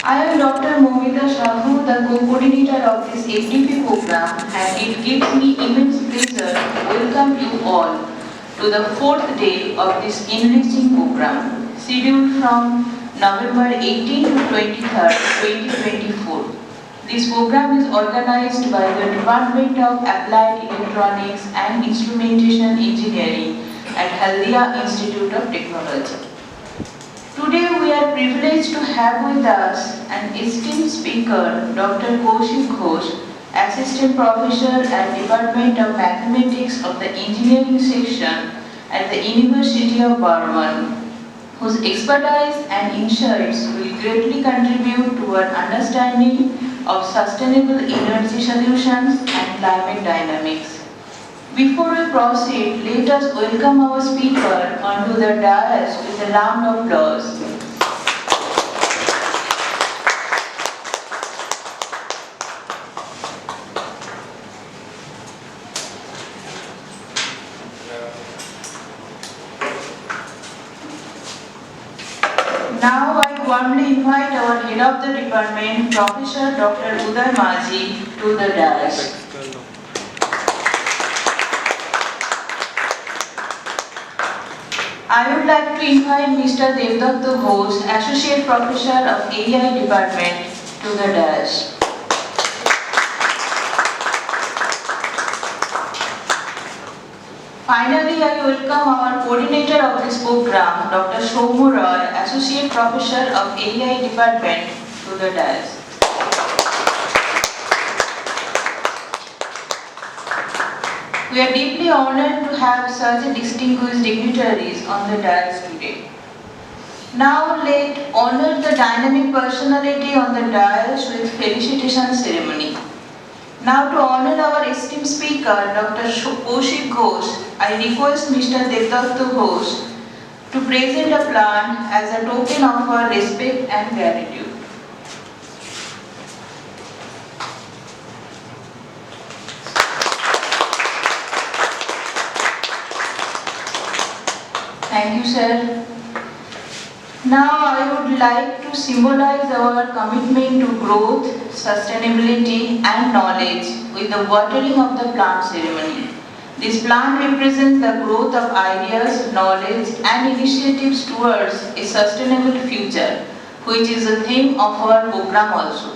I am Dr. Momita Shahu, the co-coordinator of this FDP program, and it gives me immense pleasure to welcome you all to the fourth day of this enriching program, scheduled from November 18 to 23rd, 2024. This program is organized by the Department of Applied Electronics and Instrumentation Engineering at Haldia Institute of Technology. Today we are privileged to have with us an esteemed speaker, Dr. Kaushik Ghosh, Assistant Professor at Department of Mathematics of the Engineering Section at the University of Burdwan, whose expertise and insights will greatly contribute to our understanding of sustainable energy solutions and climate dynamics. Before we proceed, let us welcome our speaker onto the dais with a round of applause. Now I warmly invite our head of the department, Professor Dr. Uday Maji, to the dais. I would like to invite Mr. Devdatta Ghosh, Associate Professor of AI Department, to the dais. Finally, I welcome our coordinator of this program, Dr. Somu Roy, Associate Professor of AI Department, to the dais. We are deeply honored to have such distinguished dignitaries on the dais today. Now let honor the dynamic personality on the dais with felicitation ceremony. Now to honor our esteemed speaker, Dr. Kaushik Ghosh, I request Mr. Devdatta Ghosh to present a plant as a token of our respect and gratitude. Thank you, sir. Now I would like to symbolize our commitment to growth, sustainability and knowledge with the watering of the plant ceremony. This plant represents the growth of ideas, knowledge and initiatives towards a sustainable future, which is the theme of our program also.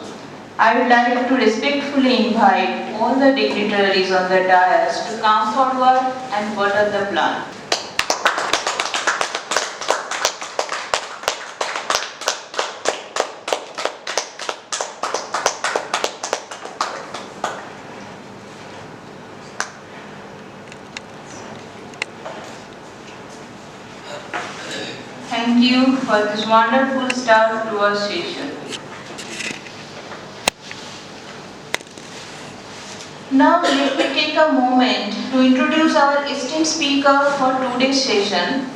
I would like to respectfully invite all the dignitaries on the dais to come forward and water the plant. Thank you for this wonderful start to our session. Now let me take a moment to introduce our esteemed speaker for today's session.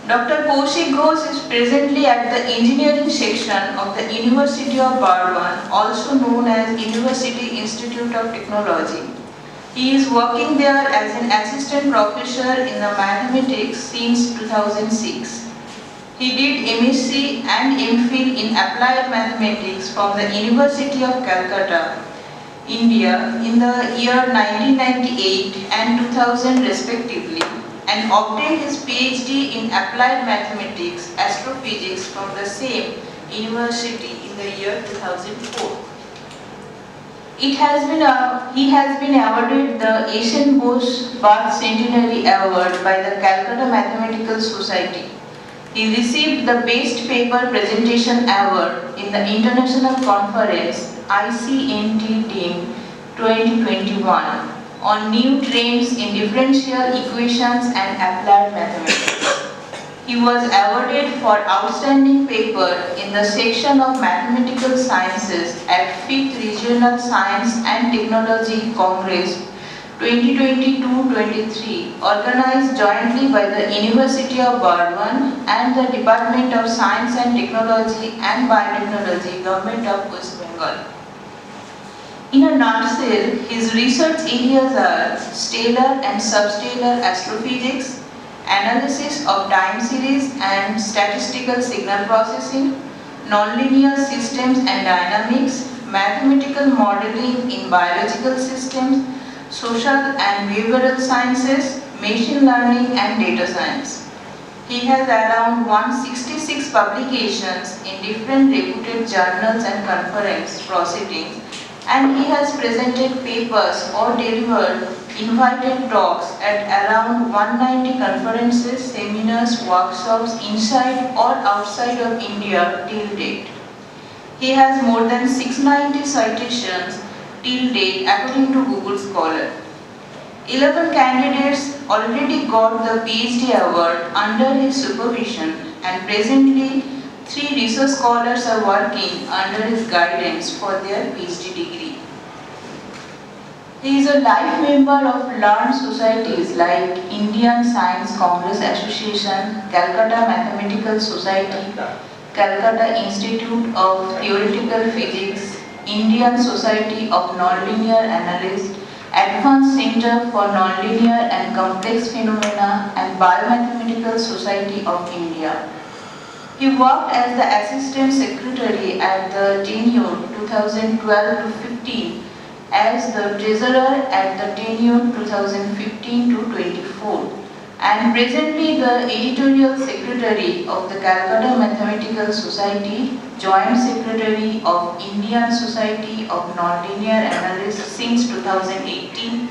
Dr. Kaushik Ghosh is presently at the engineering section of the University of Burdwan, also known as University Institute of Technology. He is working there as an assistant professor in the mathematics since 2006. He did MSc and MPhil in Applied Mathematics from the University of Calcutta, India in the year 1998 and 2000 respectively, and obtained his PhD in Applied Mathematics, Astrophysics from the same university in the year 2004. He has been awarded the Asian Bose Bath Centenary Award by the Calcutta Mathematical Society. He received the Best Paper Presentation Award in the International Conference ICNT Team 2021 on new trends in differential equations and applied mathematics. He was awarded for outstanding paper in the section of Mathematical Sciences at 5th Regional Science and Technology Congress 2022-23, organized jointly by the University of Burdwan and the Department of Science and Technology and Biotechnology, Government of West Bengal. In a nutshell, his research areas are stellar and substellar astrophysics, analysis of time series and statistical signal processing, nonlinear systems and dynamics, mathematical modeling in biological systems, social and behavioral sciences, machine learning and data science. He has around 166 publications in different reputed journals and conference proceedings, and he has presented papers or delivered invited talks at around 190 conferences, seminars, workshops inside or outside of India till date. He has more than 690 citations till date according to Google Scholar. 11 candidates already got the PhD award under his supervision, and presently 3 research scholars are working under his guidance for their PhD degree. He is a life member of learned societies like Indian Science Congress Association, Calcutta Mathematical Society, Calcutta Institute of Theoretical Physics, Indian Society of Nonlinear Analysts, Advanced Center for Nonlinear and Complex Phenomena, and Biomathematical Society of India. He worked as the Assistant Secretary at the tenure 2012 to 15, as the Treasurer at the tenure 2015 to 24, and presently the Editorial Secretary of the Calcutta Mathematical Society, Joint Secretary of Indian Society of Nonlinear Analysts since 2018,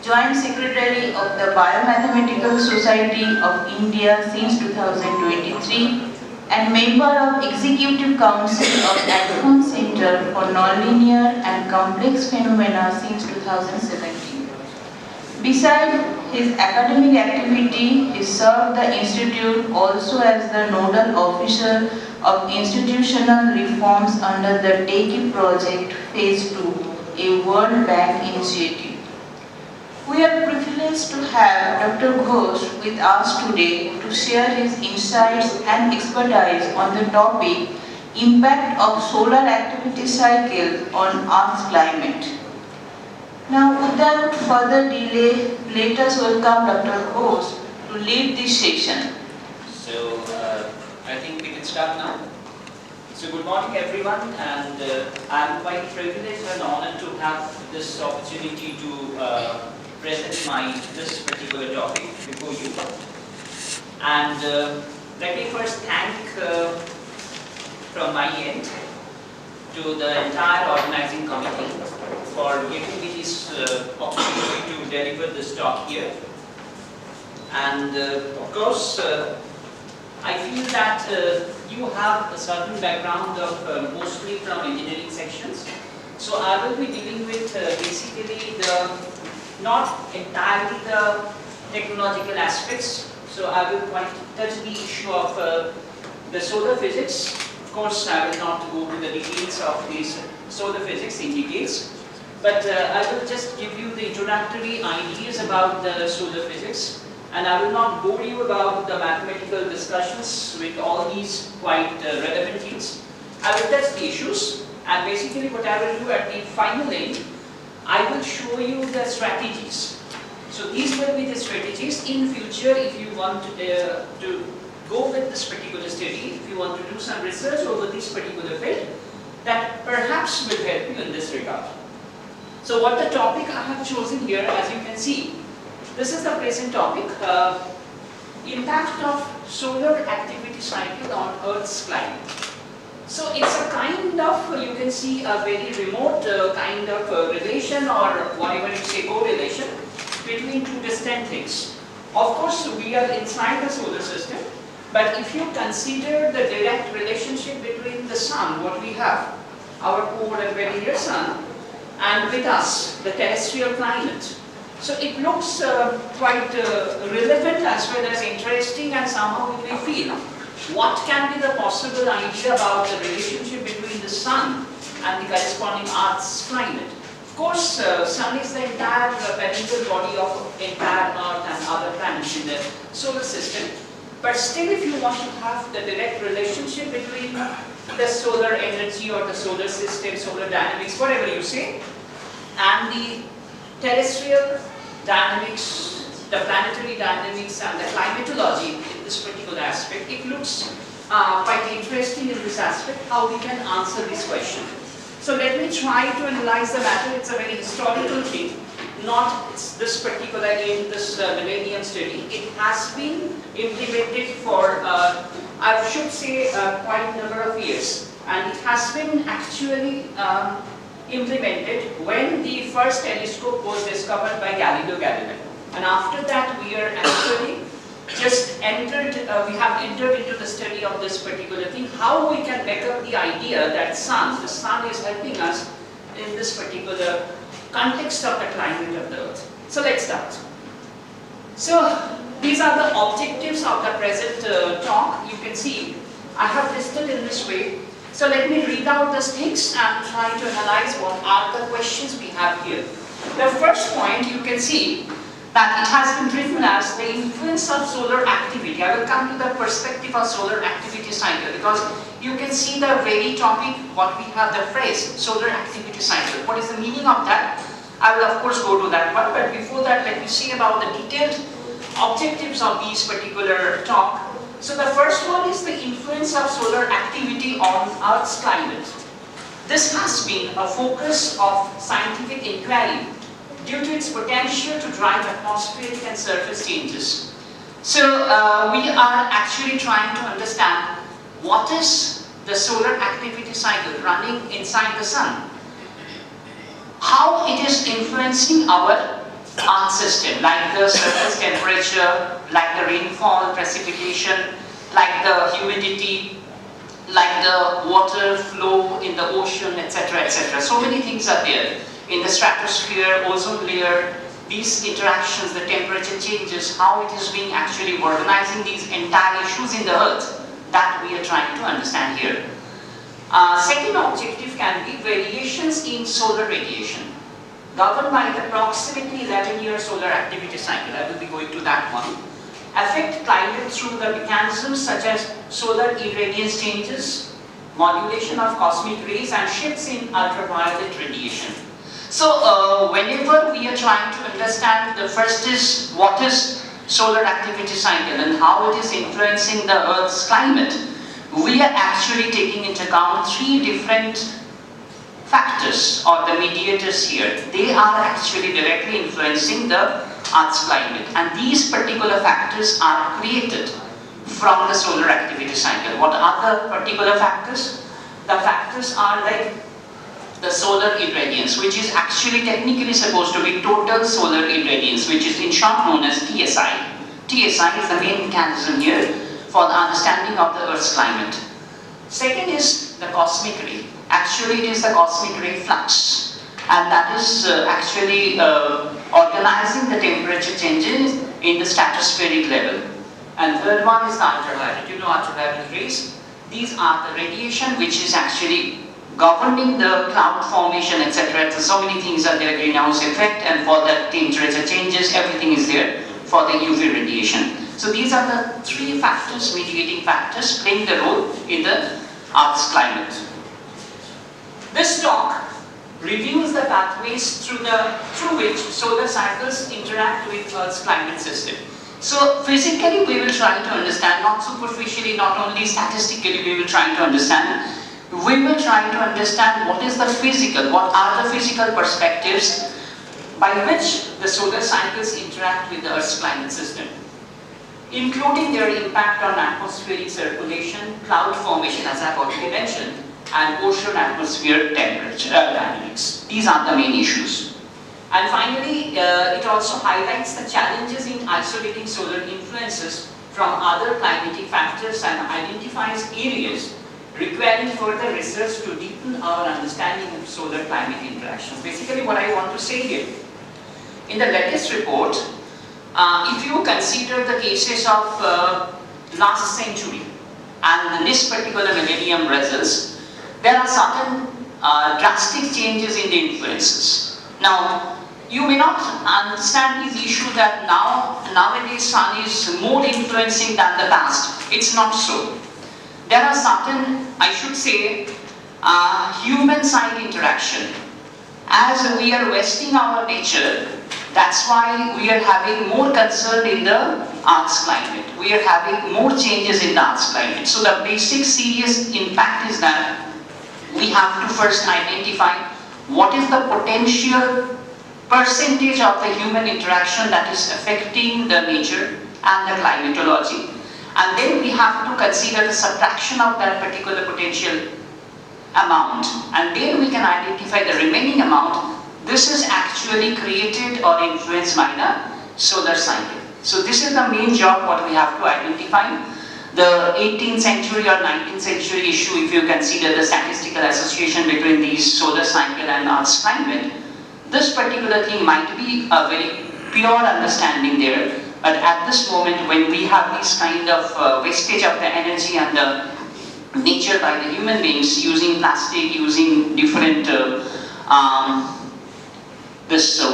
Joint Secretary of the Biomathematical Society of India since 2023, and member of Executive Council of Advanced Center for Nonlinear and Complex Phenomena since 2017. Besides his academic activity, he served the Institute also as the nodal officer of institutional reforms under the TECI project Phase 2, a World Bank initiative. We are privileged to have Dr. Ghosh with us today to share his insights and expertise on the topic Impact of Solar Activity Cycle on Earth's Climate. Now, without further delay, let us welcome Dr. Ghosh to lead this session. So, I think we can start now. So, good morning everyone, and I'm quite privileged and honored to have this opportunity to present this particular topic before you. And let me first thank from my end to the entire organizing committee for giving me this opportunity to deliver this talk here. And of course, I feel that you have a certain background of mostly from engineering sections. So I will be dealing with basically not entirely the technological aspects. So I will quite touch the issue of the solar physics. Of course, I will not go to the details of these solar physics in details, but I will just give you the introductory ideas about the solar physics, and I will not bore you about the mathematical discussions with all these quite relevant things. I will touch the issues, and basically what I will do at the final end, I will show you the strategies. So these will be the strategies in future if you want to go with this particular study, if you want to do some research over this particular field, that perhaps will help you in this regard. So what the topic I have chosen here, as you can see, this is the present topic, impact of solar activity cycle on Earth's climate. So it's a kind of, you can see a very remote kind of relation, or whatever you say, correlation between two distant things. Of course, we are inside the solar system, but if you consider the direct relationship between the sun, what we have, our core and very near sun, and with us, the terrestrial climate. So it looks quite relevant as well as interesting, and somehow we feel what can be the possible idea about the relationship between the sun and the corresponding Earth's climate. Of course, sun is the entire perennial body of entire Earth and other planets in the solar system. But still, if you want to have the direct relationship between the solar energy or the solar system, solar dynamics, whatever you say, and the terrestrial dynamics, the planetary dynamics and the climatology in this particular aspect, it looks quite interesting in this aspect, how we can answer this question. So let me try to analyze the matter. It's a very historical thing, not this particular in this millennium study. It has been implemented for, I should say, quite a number of years. And it has been actually implemented when the first telescope was discovered by Galileo Galilei. And after that, we are actually just entered, we have entered into the study of this particular thing, how we can make up the idea that the sun is helping us in this particular context of the climate of the earth. So let's start. So these are the objectives of the present talk. You can see I have listed in this way. So let me read out these things and try to analyze what are the questions we have here. The first point you can see that it has been written as the influence of solar activity. I will come to the perspective of solar activity cycle because you can see the very topic, what we have the phrase solar activity cycle. What is the meaning of that? I will of course go to that one, but before that let me see about the detailed objectives of these particular talk. So the first one is the influence of solar activity on Earth's climate. This has been a focus of scientific inquiry due to its potential to drive atmospheric and surface changes. So we are actually trying to understand what is the solar activity cycle running inside the sun, how it is influencing our Earth system, like the surface temperature, like the rainfall, precipitation, like the humidity, like the water flow in the ocean, etc., etc. So many things are there. In the stratosphere, ozone layer, these interactions, the temperature changes, how it is being actually organizing these entire issues in the earth, that we are trying to understand here. Second objective can be variations in solar radiation, governed by the approximately 11-year solar activity cycle. I will be going to that one. Affect climate through the mechanisms such as solar irradiance changes, modulation of cosmic rays, and shifts in ultraviolet radiation. So whenever we are trying to understand, the first is what is solar activity cycle and how it is influencing the Earth's climate, we are actually taking into account three different factors or the mediators here. They are actually directly influencing the Earth's climate, and these particular factors are created from the solar activity cycle. What are the particular factors? The factors are like the solar irradiance, which is actually technically supposed to be total solar irradiance, which is in short known as TSI. TSI is the main mechanism here for the understanding of the Earth's climate. Second is the cosmic ray. Actually, it is the cosmic ray flux, and that is actually organizing the temperature changes in the stratospheric level. And third one is the ultraviolet. You know ultraviolet rays. These are the radiation which is actually governing the cloud formation, etc. So many things are there, greenhouse effect, and for the temperature changes, everything is there for the UV radiation. So these are the three factors, mediating factors, playing the role in the Earth's climate. This talk reviews the pathways through which solar cycles interact with Earth's climate system. So physically we will try to understand, not superficially, not only statistically, we will try to understand. We will try to understand what is the physical, what are the physical perspectives by which the solar cycles interact with the Earth's climate system, including their impact on atmospheric circulation, cloud formation, as I've already mentioned, and ocean atmosphere temperature dynamics. These are the main issues. And finally, it also highlights the challenges in isolating solar influences from other climatic factors and identifies areas requiring further research to deepen our understanding of solar climate interactions. Basically, what I want to say here, in the latest report, if you consider the cases of last century and this particular millennium results, there are certain drastic changes in the influences. Now, you may not understand this issue that nowadays sun is more influencing than the past. It's not so. There are certain, I should say, human-side interaction. As we are wasting our nature, that's why we are having more concern in the Earth's climate. We are having more changes in the Earth's climate. So the basic serious impact is that we have to first identify what is the potential percentage of the human interaction that is affecting the nature and the climatology. And then we have to consider the subtraction of that particular potential amount. And then we can identify the remaining amount. This is actually created or influenced by the solar cycle. So this is the main job what we have to identify. The 18th century or 19th century issue, if you consider the statistical association between these solar cycle and Earth's climate, this particular thing might be a very pure understanding there. But at this moment, when we have this kind of wastage of the energy and the nature by the human beings using plastic, using different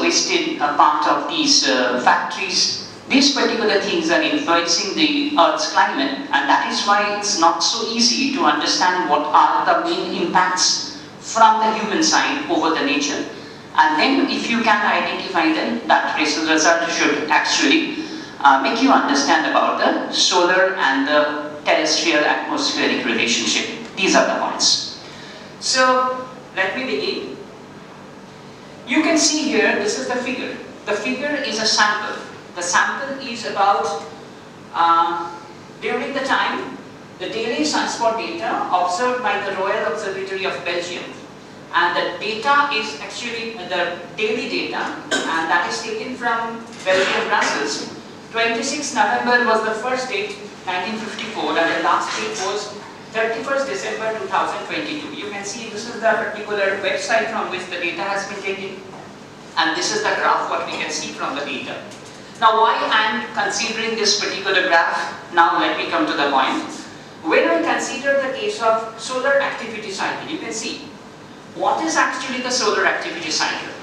wasted part of these factories, these particular things are influencing the Earth's climate, and that is why it's not so easy to understand what are the main impacts from the human side over the nature. And then if you can identify them, that result should actually make you understand about the solar and the terrestrial atmospheric relationship. These are the points. So let me begin. You can see here, this is the figure. The figure is a sample. The sample is about, during the time, the daily sunspot data observed by the Royal Observatory of Belgium. And the data is actually the daily data, and that is taken from Belgium, Brussels. 26 November was the first date, 1954, and the last date was 31st December 2022. You can see this is the particular website from which the data has been taken, and this is the graph what we can see from the data. Now why I am considering this particular graph? Now let me come to the point. When I consider the case of solar activity cycle, you can see what is actually the solar activity cycle.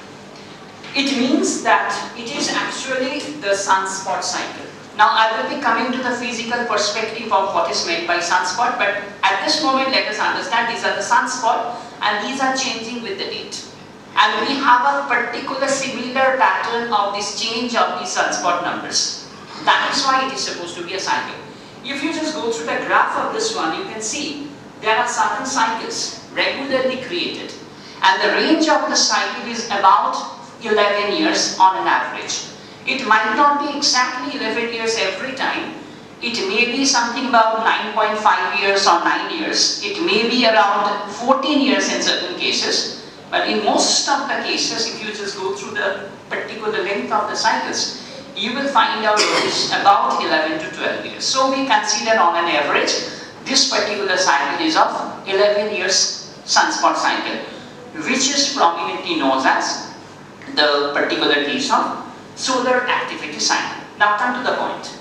It means that it is actually the sunspot cycle. Now I will be coming to the physical perspective of what is meant by sunspot, but at this moment let us understand these are the sunspot and these are changing with the date. And we have a particular similar pattern of this change of the sunspot numbers. That is why it is supposed to be a cycle. If you just go through the graph of this one, you can see there are certain cycles regularly created. And the range of the cycle is about 11 years on an average. It might not be exactly 11 years every time. It may be something about 9.5 years or 9 years. It may be around 14 years in certain cases. But in most of the cases, if you just go through the particular length of the cycles, you will find out it is about 11 to 12 years. So we consider on an average, this particular cycle is of 11 years sunspot cycle, which is prominently known as the particular case of solar activity cycle. Now come to the point.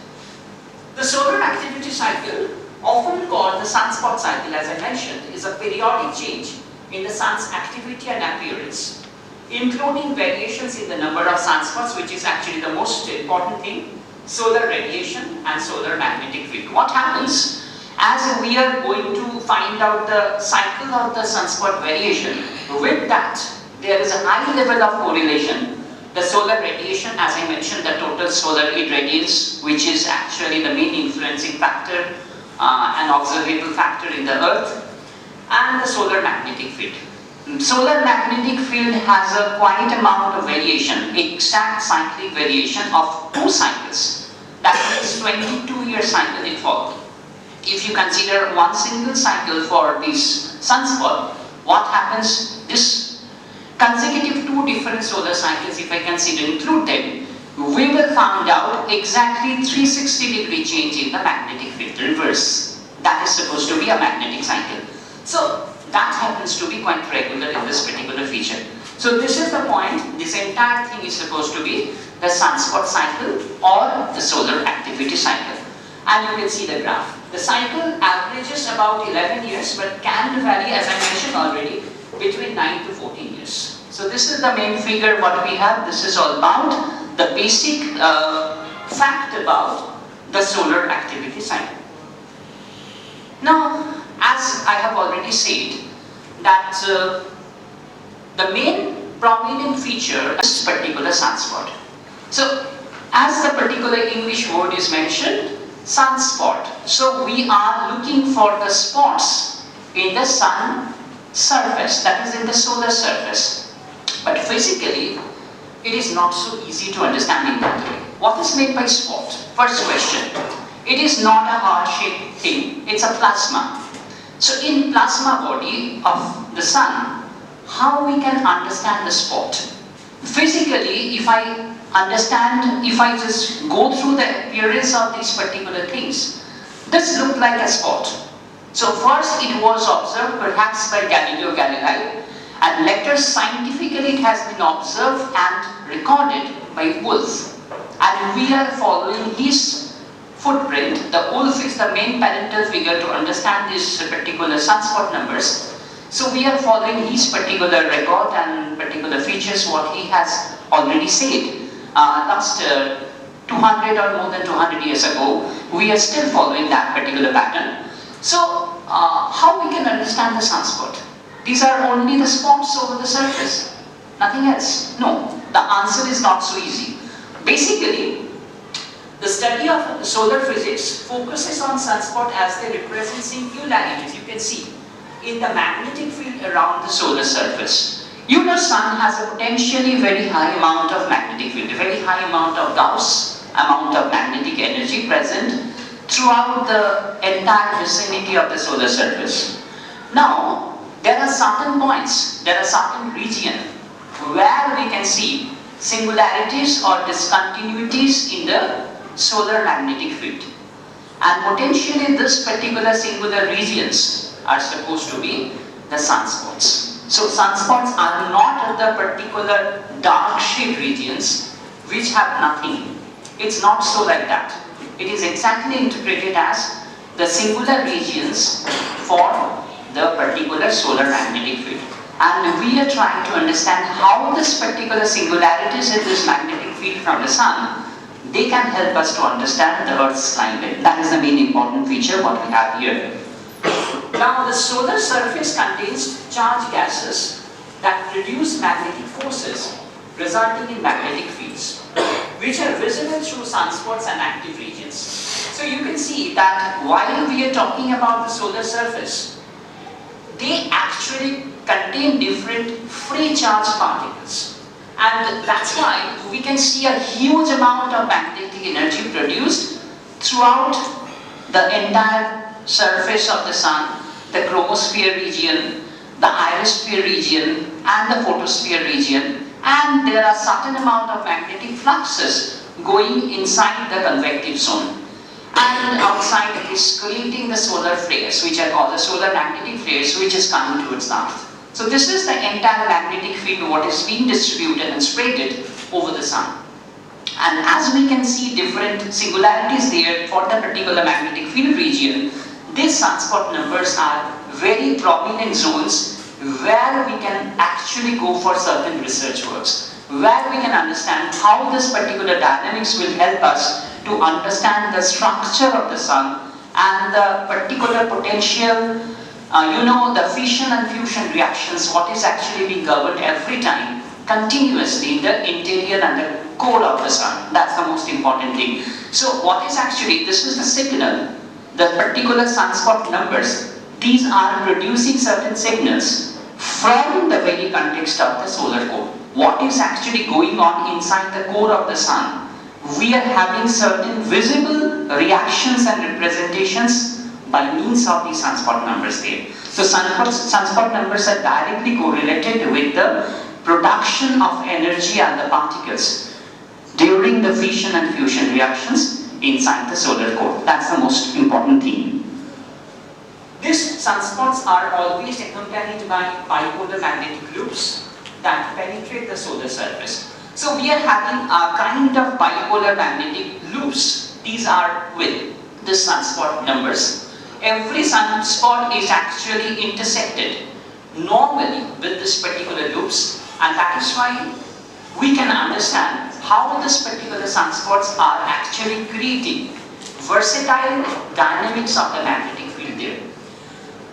The solar activity cycle, often called the sunspot cycle as I mentioned, is a periodic change in the sun's activity and appearance, including variations in the number of sunspots, which is actually the most important thing, solar radiation and solar magnetic field. What happens as we are going to find out the cycle of the sunspot variation? With that, there is a high level of correlation. The solar radiation, as I mentioned, the total solar irradiance, which is actually the main influencing factor and observable factor in the Earth, and the solar magnetic field. Solar magnetic field has a quite amount of variation, exact cyclic variation of 2 cycles. That means 22-year cycle it follows. If you consider one single cycle for this sunspot, what happens? This consecutive 2 different solar cycles, if I consider include them, we will find out exactly 360-degree change in the magnetic field, reverse. That is supposed to be a magnetic cycle. So that happens to be quite regular in this particular feature. So this is the point. This entire thing is supposed to be the sunspot cycle or the solar activity cycle. And you can see the graph. The cycle averages about 11 years but can vary, as I mentioned already, between 9 to 14 years. So this is the main figure what we have. This is all about the basic fact about the solar activity cycle. Now, as I have already said, that the main prominent feature is this particular sunspot. So, as the particular English word is mentioned, sunspot. So we are looking for the spots in the sun surface, that is in the solar surface. But physically, it is not so easy to understand in that way. What is meant by spot? First question. It is not a heart-shaped thing, it's a plasma. So in plasma body of the sun, how we can understand the spot? Physically, if I understand, if I just go through the appearance of these particular things, this looked like a spot. So first it was observed perhaps by Galileo Galilei, and later scientifically it has been observed and recorded by Wolf. And we are following his footprint. The Wolf is the main parental figure to understand these particular sunspot numbers. So we are following his particular record and particular features, what he has already said. Last 200 or more than 200 years ago, we are still following that particular pattern. So how we can understand the sunspot? These are only the spots over the surface, nothing else. No, the answer is not so easy. Basically, the study of solar physics focuses on sunspot as they represent singularities. You can see in the magnetic field around the solar surface. You know, sun has a potentially very high amount of magnetic field, a very high amount of Gauss amount of magnetic energy present throughout the entire vicinity of the solar surface. Now, there are certain points, there are certain regions where we can see singularities or discontinuities in the solar magnetic field. And potentially this particular singular regions are supposed to be the sunspots. So sunspots are not the particular dark shade regions which have nothing. It's not so like that. It is exactly interpreted as the singular regions for the particular solar magnetic field. And we are trying to understand how this particular singularities in this magnetic field from the sun, they can help us to understand the Earth's climate. That is the main important feature what we have here. Now the solar surface contains charged gases that produce magnetic forces resulting in magnetic fields, which are visible through sunspots and active regions. So you can see that while we are talking about the solar surface, they actually contain different free charge particles. And that's why we can see a huge amount of magnetic energy produced throughout the entire surface of the sun, the chromosphere region, the ionosphere region, and the photosphere region. And there are certain amount of magnetic fluxes going inside the convective zone. And outside it is creating the solar flares, which are called the solar magnetic flares, which is coming towards the Earth. So this is the entire magnetic field what is being distributed and spread over the sun. And as we can see different singularities there for the particular magnetic field region, these sunspot numbers are very prominent zones where we can actually go for certain research works, where we can understand how this particular dynamics will help us to understand the structure of the sun and the particular potential, the fission and fusion reactions, what is actually being governed every time continuously in the interior and the core of the sun. That's the most important thing. So what is actually, this is the signal, the particular sunspot numbers, these are producing certain signals from the very context of the solar core. What is actually going on inside the core of the sun? We are having certain visible reactions and representations by means of these sunspot numbers there. So sunspot numbers are directly correlated with the production of energy and the particles during the fission and fusion reactions inside the solar core. That's the most important thing. These sunspots are always accompanied by bipolar magnetic loops that penetrate the solar surface. So we are having a kind of bipolar magnetic loops. These are with the sunspot numbers. Every sunspot is actually intersected normally with this particular loops, and that is why we can understand how this particular sunspots are actually creating versatile dynamics of the magnetic field there.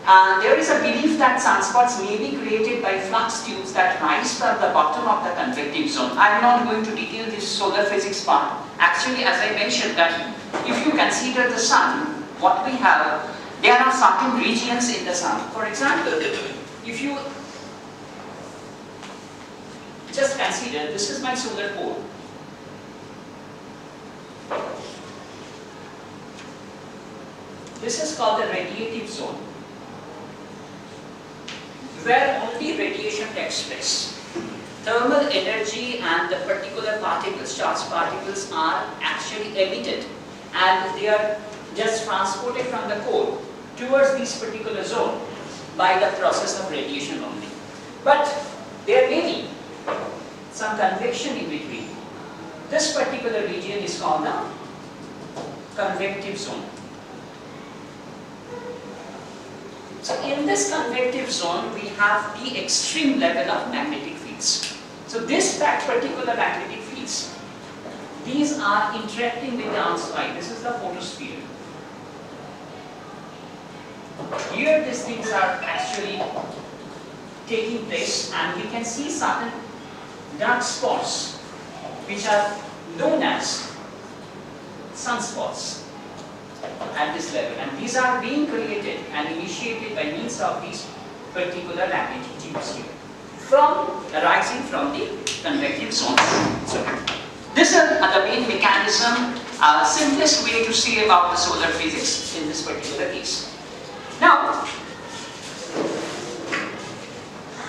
There is a belief that sunspots may be created by flux tubes that rise from the bottom of the convective zone. I am not going to detail this solar physics part. Actually, as I mentioned, that if you consider the sun, what we have, there are certain regions in the sun. For example, if you just consider, this is my solar pole. This is called the radiative zone, where only radiation takes place. Thermal energy and the particular particles, charged particles, are actually emitted, and they are just transported from the core towards this particular zone by the process of radiation only. But there may be some convection in between. This particular region is called the convective zone. So in this convective zone, we have the extreme level of magnetic fields. So this particular magnetic fields, these are interacting with the outside. This is the photosphere. Here these things are actually taking place, and we can see certain dark spots which are known as sunspots at this level, and these are being created and initiated by means of these particular magnetic tubes here, arising from the convective zones. So this is the main mechanism, simplest way to say about the solar physics in this particular case. Now,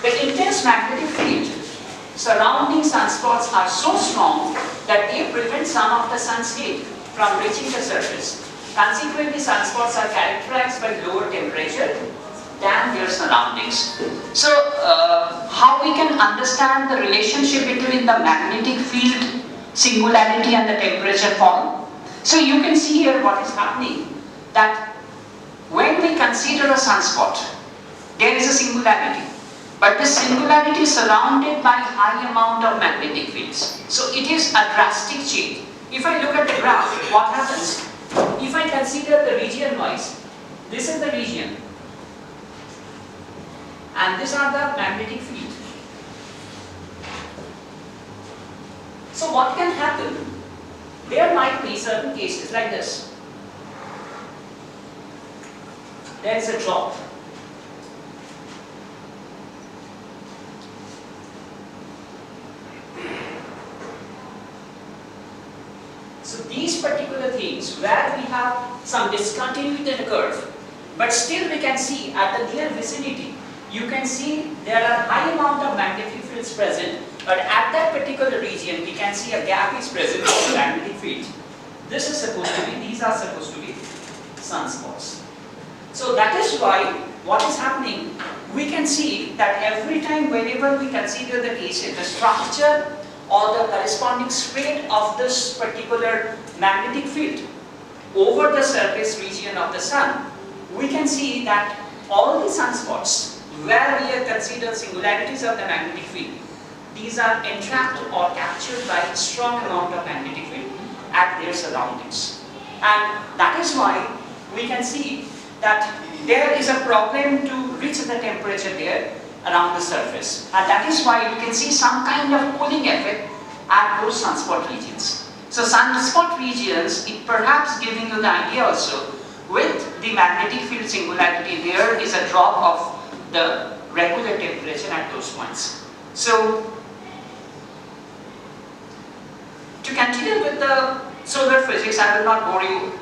the intense magnetic field surrounding sunspots are so strong that they prevent some of the sun's heat from reaching the surface. Consequently, sunspots are characterized by lower temperature than their surroundings. So, how we can understand the relationship between the magnetic field singularity and the temperature fall? So, you can see here what is happening, that when we consider a sunspot, there is a singularity. But this singularity is surrounded by high amount of magnetic fields. So, it is a drastic change. If I look at the graph, what happens? If I consider the region wise, this is the region, and these are the magnetic field. So what can happen? There might be certain cases like this. There is a drop. So these particular things where we have some discontinuity in the curve, but still we can see at the near vicinity, you can see there are high amount of magnetic fields present, but at that particular region we can see a gap is present in the magnetic field. This is supposed to be, these are supposed to be sunspots. So that is why what is happening, we can see that every time whenever we consider the cases, the structure or the corresponding spread of this particular magnetic field over the surface region of the sun, we can see that all the sunspots where we have considered singularities of the magnetic field, these are entrapped or captured by a strong amount of magnetic field at their surroundings. And that is why we can see that there is a problem to reach the temperature there around the surface, and that is why you can see some kind of cooling effect at those sunspot regions. So sunspot regions, it perhaps giving you the idea also, with the magnetic field singularity, there is a drop of the regular temperature at those points. So to continue with the solar physics, I will not bore you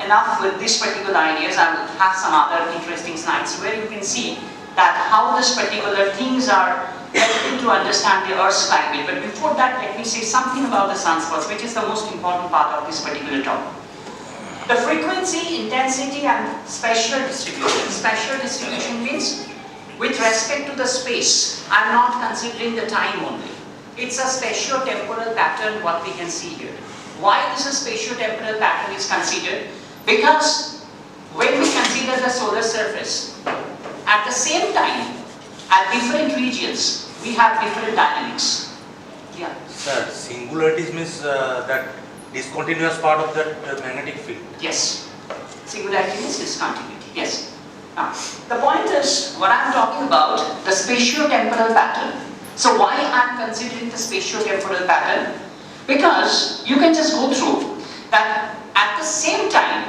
enough with these particular ideas. I will have some other interesting slides where you can see that how these particular things are helping to understand the Earth's climate. But before that, let me say something about the sunspots, which is the most important part of this particular topic. The frequency, intensity, and spatial distribution. Spatial distribution means with respect to the space. I am not considering the time only. It's a spatio-temporal pattern what we can see here. Why this spatio-temporal pattern is considered? Because when we consider the solar surface, at the same time, at different regions, we have different dynamics. Yeah. Sir, singularities means that discontinuous part of that magnetic field. Yes. Singularity means discontinuity. Yes. Now, the point is, what I'm talking about, the spatio-temporal pattern. So why I'm considering the spatio-temporal pattern? Because you can just go through that at the same time,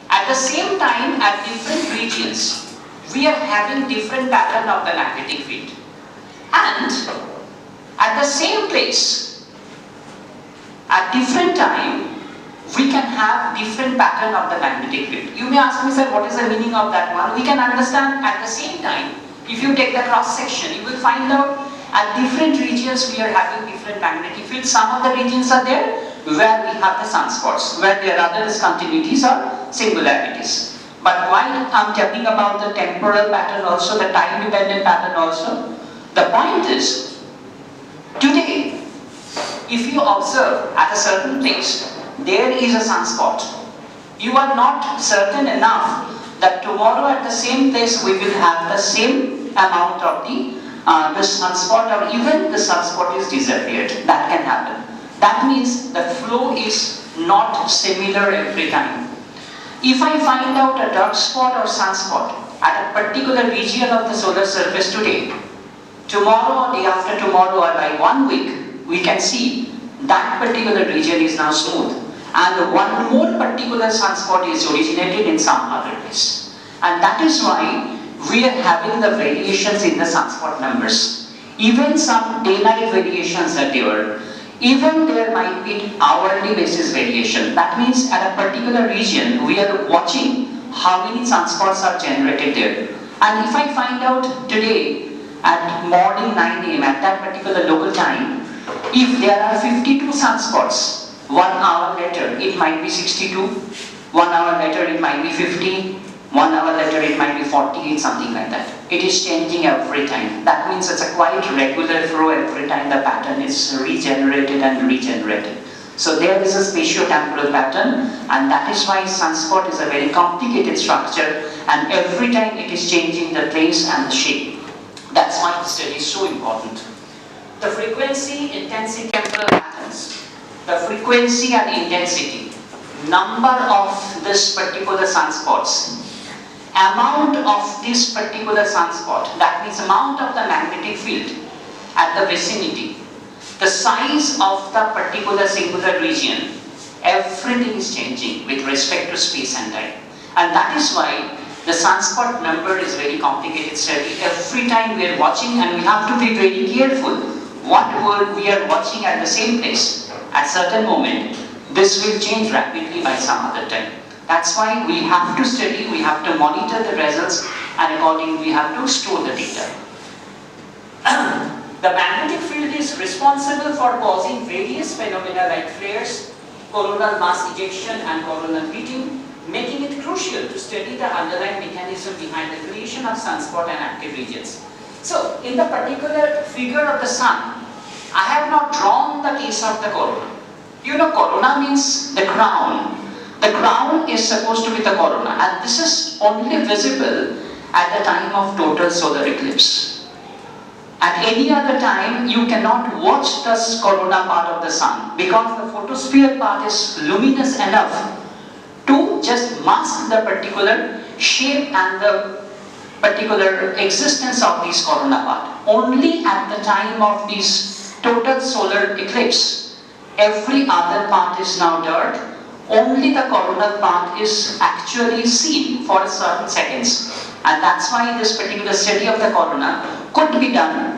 at different regions, we are having different pattern of the magnetic field. And at the same place, at different time, we can have different pattern of the magnetic field. You may ask me, sir, what is the meaning of that one? We can understand at the same time, if you take the cross section, you will find out at different regions we are having different magnetic fields. Some of the regions are there where we have the sunspots, where there are other discontinuities or singularities. But while I'm talking about the temporal pattern also, the time dependent pattern also, the point is, today, if you observe at a certain place, there is a sunspot. You are not certain enough that tomorrow at the same place we will have the same amount of the sunspot, or even the sunspot is disappeared. That can happen. That means the flow is not similar every time. If I find out a dark spot or sunspot at a particular region of the solar surface today, tomorrow or day after tomorrow or by 1 week, we can see that particular region is now smooth. And one more particular sunspot is originated in some other place. And that is why we are having the variations in the sunspot numbers. Even some day-night variations are there. Even there might be hourly basis variation. That means at a particular region, we are watching how many sunspots are generated there. And if I find out today at morning 9 AM at that particular local time, if there are 52 sunspots, 1 hour later it might be 62, 1 hour later it might be 50, 1 hour later it might be 48, something like that. It is changing every time. That means it's a quite regular flow every time the pattern is regenerated and regenerated. So there is a spatio-temporal pattern, and that is why sunspot is a very complicated structure, and every time it is changing the place and the shape. That's why the study is so important. The frequency, intensity, temporal patterns. The frequency and intensity, number of this particular sunspots, amount of this particular sunspot, that means amount of the magnetic field at the vicinity, the size of the particular singular region, everything is changing with respect to space and time. And that is why the sunspot number is very complicated study. Every time we are watching, and we have to be very careful what we are watching at the same place. At certain moment, this will change rapidly by some other time. That's why we have to study, we have to monitor the results, and accordingly we have to store the data. The magnetic field is responsible for causing various phenomena like flares, coronal mass ejection and coronal heating, making it crucial to study the underlying mechanism behind the creation of sunspot and active regions. So, in the particular figure of the sun, I have not drawn the case of the corona. You know, corona means the crown. The crown is supposed to be the corona, and this is only visible at the time of total solar eclipse. At any other time, you cannot watch the corona part of the sun, because the photosphere part is luminous enough to just mask the particular shape and the particular existence of this corona part. Only at the time of this total solar eclipse, every other part is now dark. Only the coronal part is actually seen for certain seconds. And that's why this particular study of the corona could be done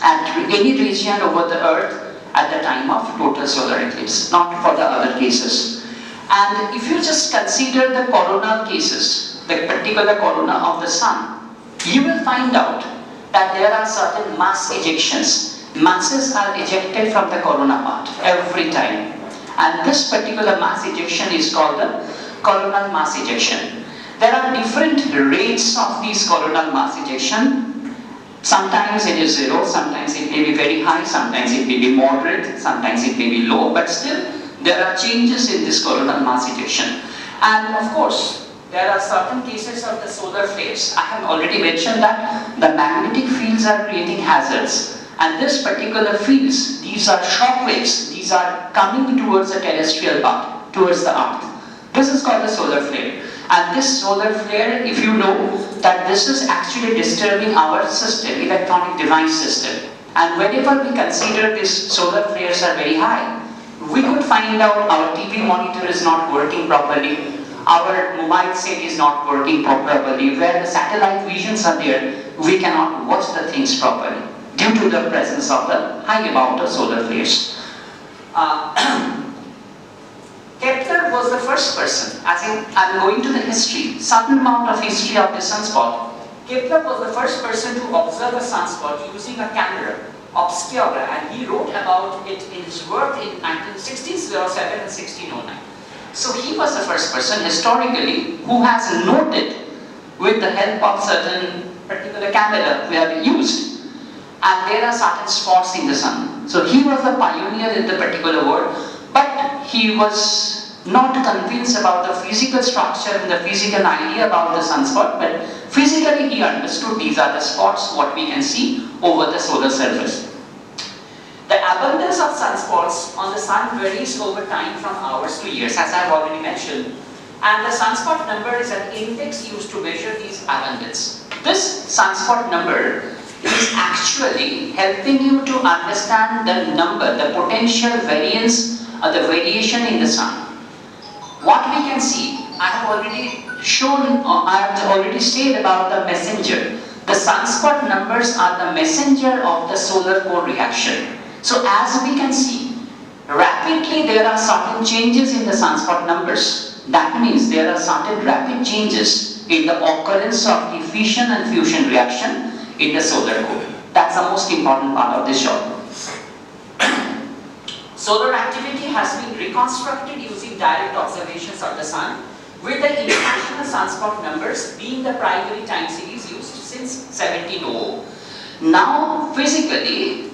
at any region over the earth at the time of total solar eclipse, not for the other cases. And if you just consider the coronal cases, the particular corona of the sun, you will find out that there are certain mass ejections. Masses are ejected from the corona part every time. And this particular mass ejection is called the coronal mass ejection. There are different rates of these coronal mass ejection. Sometimes it is zero, sometimes it may be very high, sometimes it may be moderate, sometimes it may be low, but still there are changes in this coronal mass ejection. And of course, there are certain cases of the solar flares. I have already mentioned that the magnetic fields are creating hazards. And this particular fields, these are shock waves, these are coming towards the terrestrial part, towards the earth. This is called the solar flare. And this solar flare, if you know, that this is actually disturbing our system, electronic device system. And whenever we consider these solar flares are very high, we could find out our TV monitor is not working properly, our mobile set is not working properly, where the satellite visions are there, we cannot watch the things properly due to the presence of the high amount of solar flares. Kepler was the first person, as in I'm going to the history, certain amount of history of the sunspot. Kepler was the first person to observe a sunspot using a camera obscura, and he wrote about it in his work in 1607 and 1609. So he was the first person historically who has noted with the help of certain particular camera we have used, and there are certain spots in the sun. So he was the pioneer in the particular world, but he was not convinced about the physical structure and the physical idea about the sunspot, but physically he understood these are the spots what we can see over the solar surface. The abundance of sunspots on the sun varies over time from hours to years, as I have already mentioned, and the sunspot number is an index used to measure these abundance. This sunspot number is actually helping you to understand the number, the potential variance or the variation in the sun. What we can see, I have already shown, or I have already said about the messenger. The sunspot numbers are the messenger of the solar core reaction. So as we can see, rapidly there are certain changes in the sunspot numbers. That means there are certain rapid changes in the occurrence of the fission and fusion reaction in the solar core. That's the most important part of this job. Solar activity has been reconstructed using direct observations of the sun, with the international sunspot numbers being the primary time series used since 1700. Now, physically,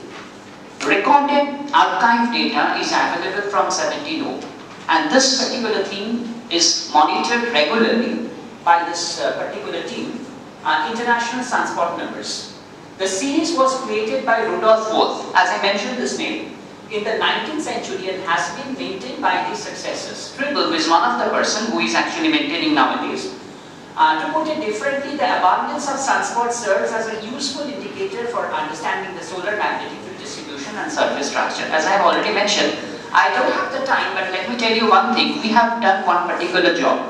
recorded archive data is available from 1700, and this particular thing is monitored regularly by this particular team, international sunspot numbers. The series was created by Rudolf Wolf, as I mentioned this name, in the 19th century and has been maintained by his successors. Tribble is one of the person who is actually maintaining nowadays. To put it differently, the abundance of sunspots serves as a useful indicator for understanding the solar magnetic field distribution and surface structure. As I have already mentioned, I don't have the time, but let me tell you one thing. We have done one particular job.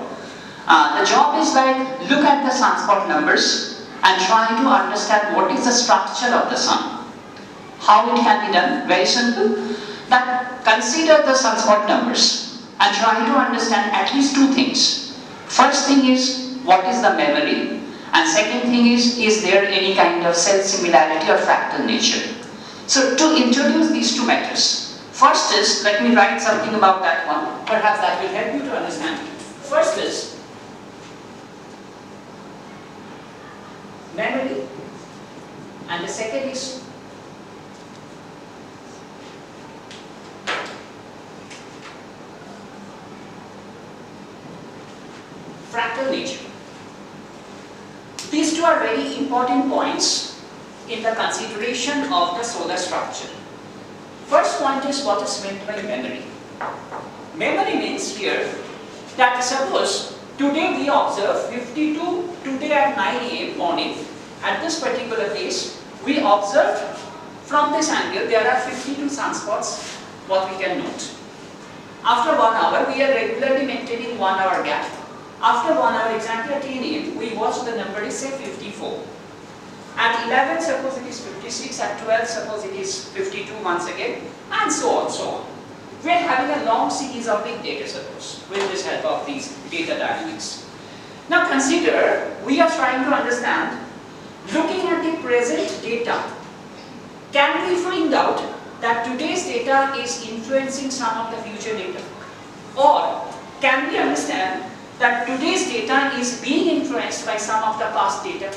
The job is like, look at the sunspot numbers and try to understand what is the structure of the sun. How it can be done? Very simple. That consider the sunspot numbers and try to understand at least two things. First thing is, what is the memory? And second thing is there any kind of self-similarity or fractal nature? So to introduce these two matters, first is, let me write something about that one. Perhaps that will help you to understand. First is memory, and the second is fractal nature. These two are very important points in the consideration of the solar structure. First point is what is meant by memory. Memory means here that suppose today we observe 52 today at 9 AM morning at this particular place, we observe from this angle there are 52 sunspots what we can note. After 1 hour we are regularly maintaining 1 hour gap. After 1 hour exactly at 10 AM we watch the number is say 54. At 11 suppose it is 56, at 12 suppose it is 52 once again, and so on, so on. We are having a long series of big data suppose with this help of these data dynamics. Now consider we are trying to understand, looking at the present data, can we find out that today's data is influencing some of the future data? Or can we understand that today's data is being influenced by some of the past data?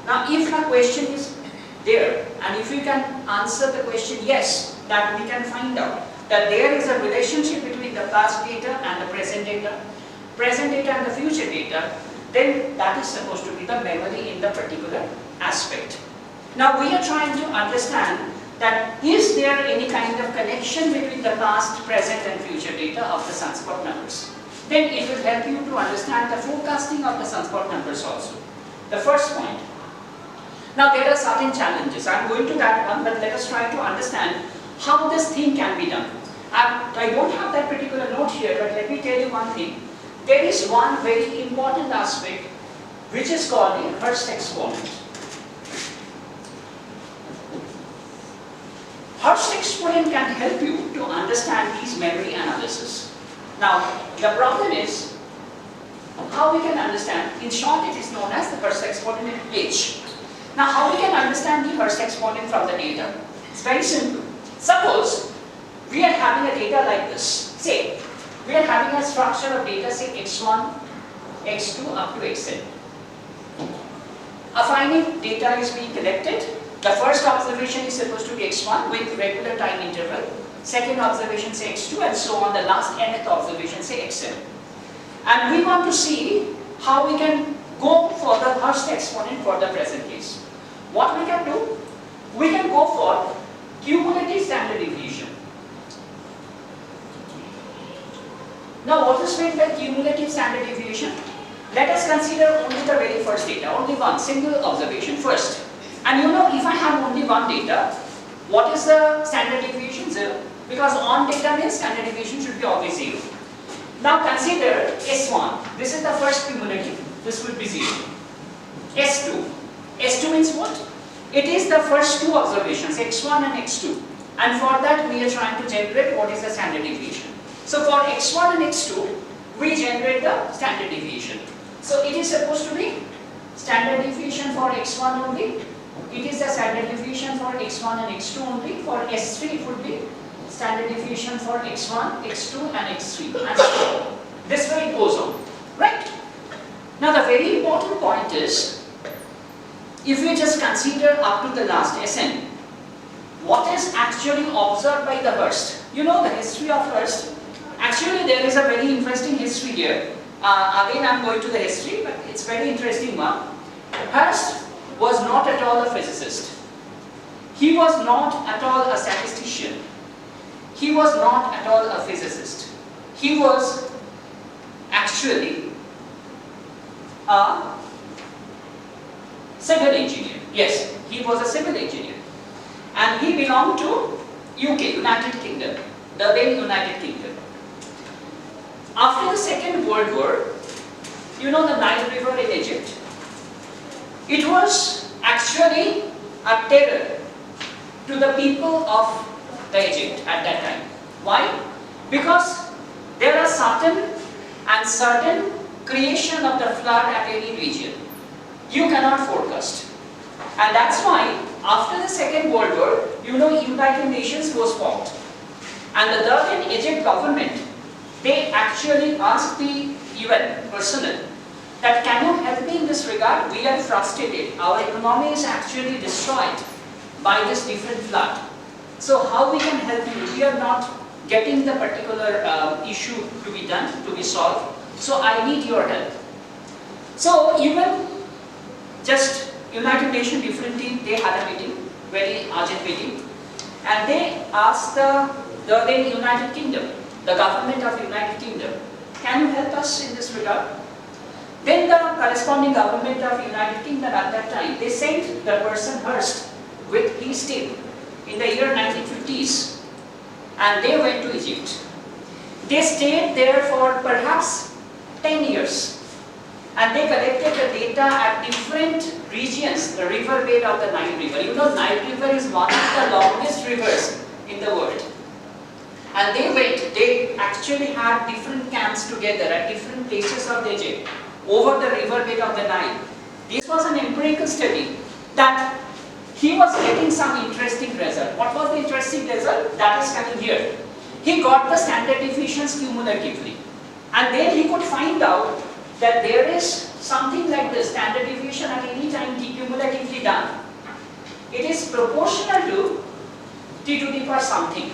Now if the question is there, and if we can answer the question yes, that we can find out that there is a relationship between the past data and the present data and the future data, then that is supposed to be the memory in the particular aspect. Now we are trying to understand that is there any kind of connection between the past, present and future data of the sunspot numbers. then it will help you to understand the forecasting of the sunspot numbers also. The first point. Now there are certain challenges. I am going to that one, but let us try to understand how this thing can be done. I don't have that particular note here, but let me tell you one thing. There is one very important aspect which is called the Hurst exponent. Hurst exponent can help you to understand these memory analysis. Now, the problem is how we can understand. In short, it is known as the Hurst exponent H. Now, how we can understand the Hurst exponent from the data? It's very simple. Suppose we are having a data like this. Say, we are having a structure of data, say x1, x2 up to xn. A finite data is being collected. The first observation is supposed to be x1 with regular time interval. Second observation, say x2, and so on. The last nth observation, say xn. And we want to see how we can go for the Hurst exponent for the present case. What we can do? We can go for cumulative standard deviation. Now, what is meant by cumulative standard deviation? Let us consider only the very first data, only one single observation first. And you know, if I have only one data, what is the standard deviation? 0. Because on data means standard deviation should be always 0. Now consider S1. This is the first cumulative. This would be 0. S2. S2 means what? It is the first two observations, x1 and x2. And for that we are trying to generate what is the standard deviation. So for x1 and x2, we generate the standard deviation. So it is supposed to be standard deviation for x1 only. It is the standard deviation for x1 and x2 only. For S3 it would be standard deviation for x1, x2 and x3. And so this way it goes on. Right? Now the very important point is, if we just consider up to the last Sn, what is actually observed by the Hurst? You know the history of Hurst. Actually there is a very interesting history here. Again I am going to the history, but it's a very interesting one. Hurst was not at all a physicist. He was not at all a statistician. He was not at all a physicist. He was actually a civil engineer. Yes, he was a civil engineer. And he belonged to UK, United Kingdom, the then United Kingdom. After the Second World War, you know the Nile River in Egypt? It was actually a terror to the people of the Egypt at that time. Why? Because there are certain creation of the flood at any region. You cannot forecast. And that's why after the Second World War, you know, United Nations was formed. And the then Egypt government, they actually asked the UN personnel that can you help me in this regard? We are frustrated. Our economy is actually destroyed by this different flood. So how we can help you? We are not getting the particular issue to be done, to be solved. So I need your help. So even just United Nations different team, they had a meeting, very urgent meeting, and they asked the then United Kingdom, the government of United Kingdom, can you help us in this regard? Then the corresponding government of United Kingdom at that time, they sent the person Hurst with his team in the year 1950s, and they went to Egypt. They stayed there for perhaps 10 years, and they collected the data at different regions, the river bed of the Nile River. You know, Nile River is one of the longest rivers in the world. And they actually had different camps together at different places of Egypt over the river bed of the Nile. This was an empirical study that he was getting some interesting result. What was the interesting result? That is coming here. He got the standard deviations cumulatively. And then he could find out that there is something like the standard deviation at any time cumulatively done. It is proportional to t to the power something.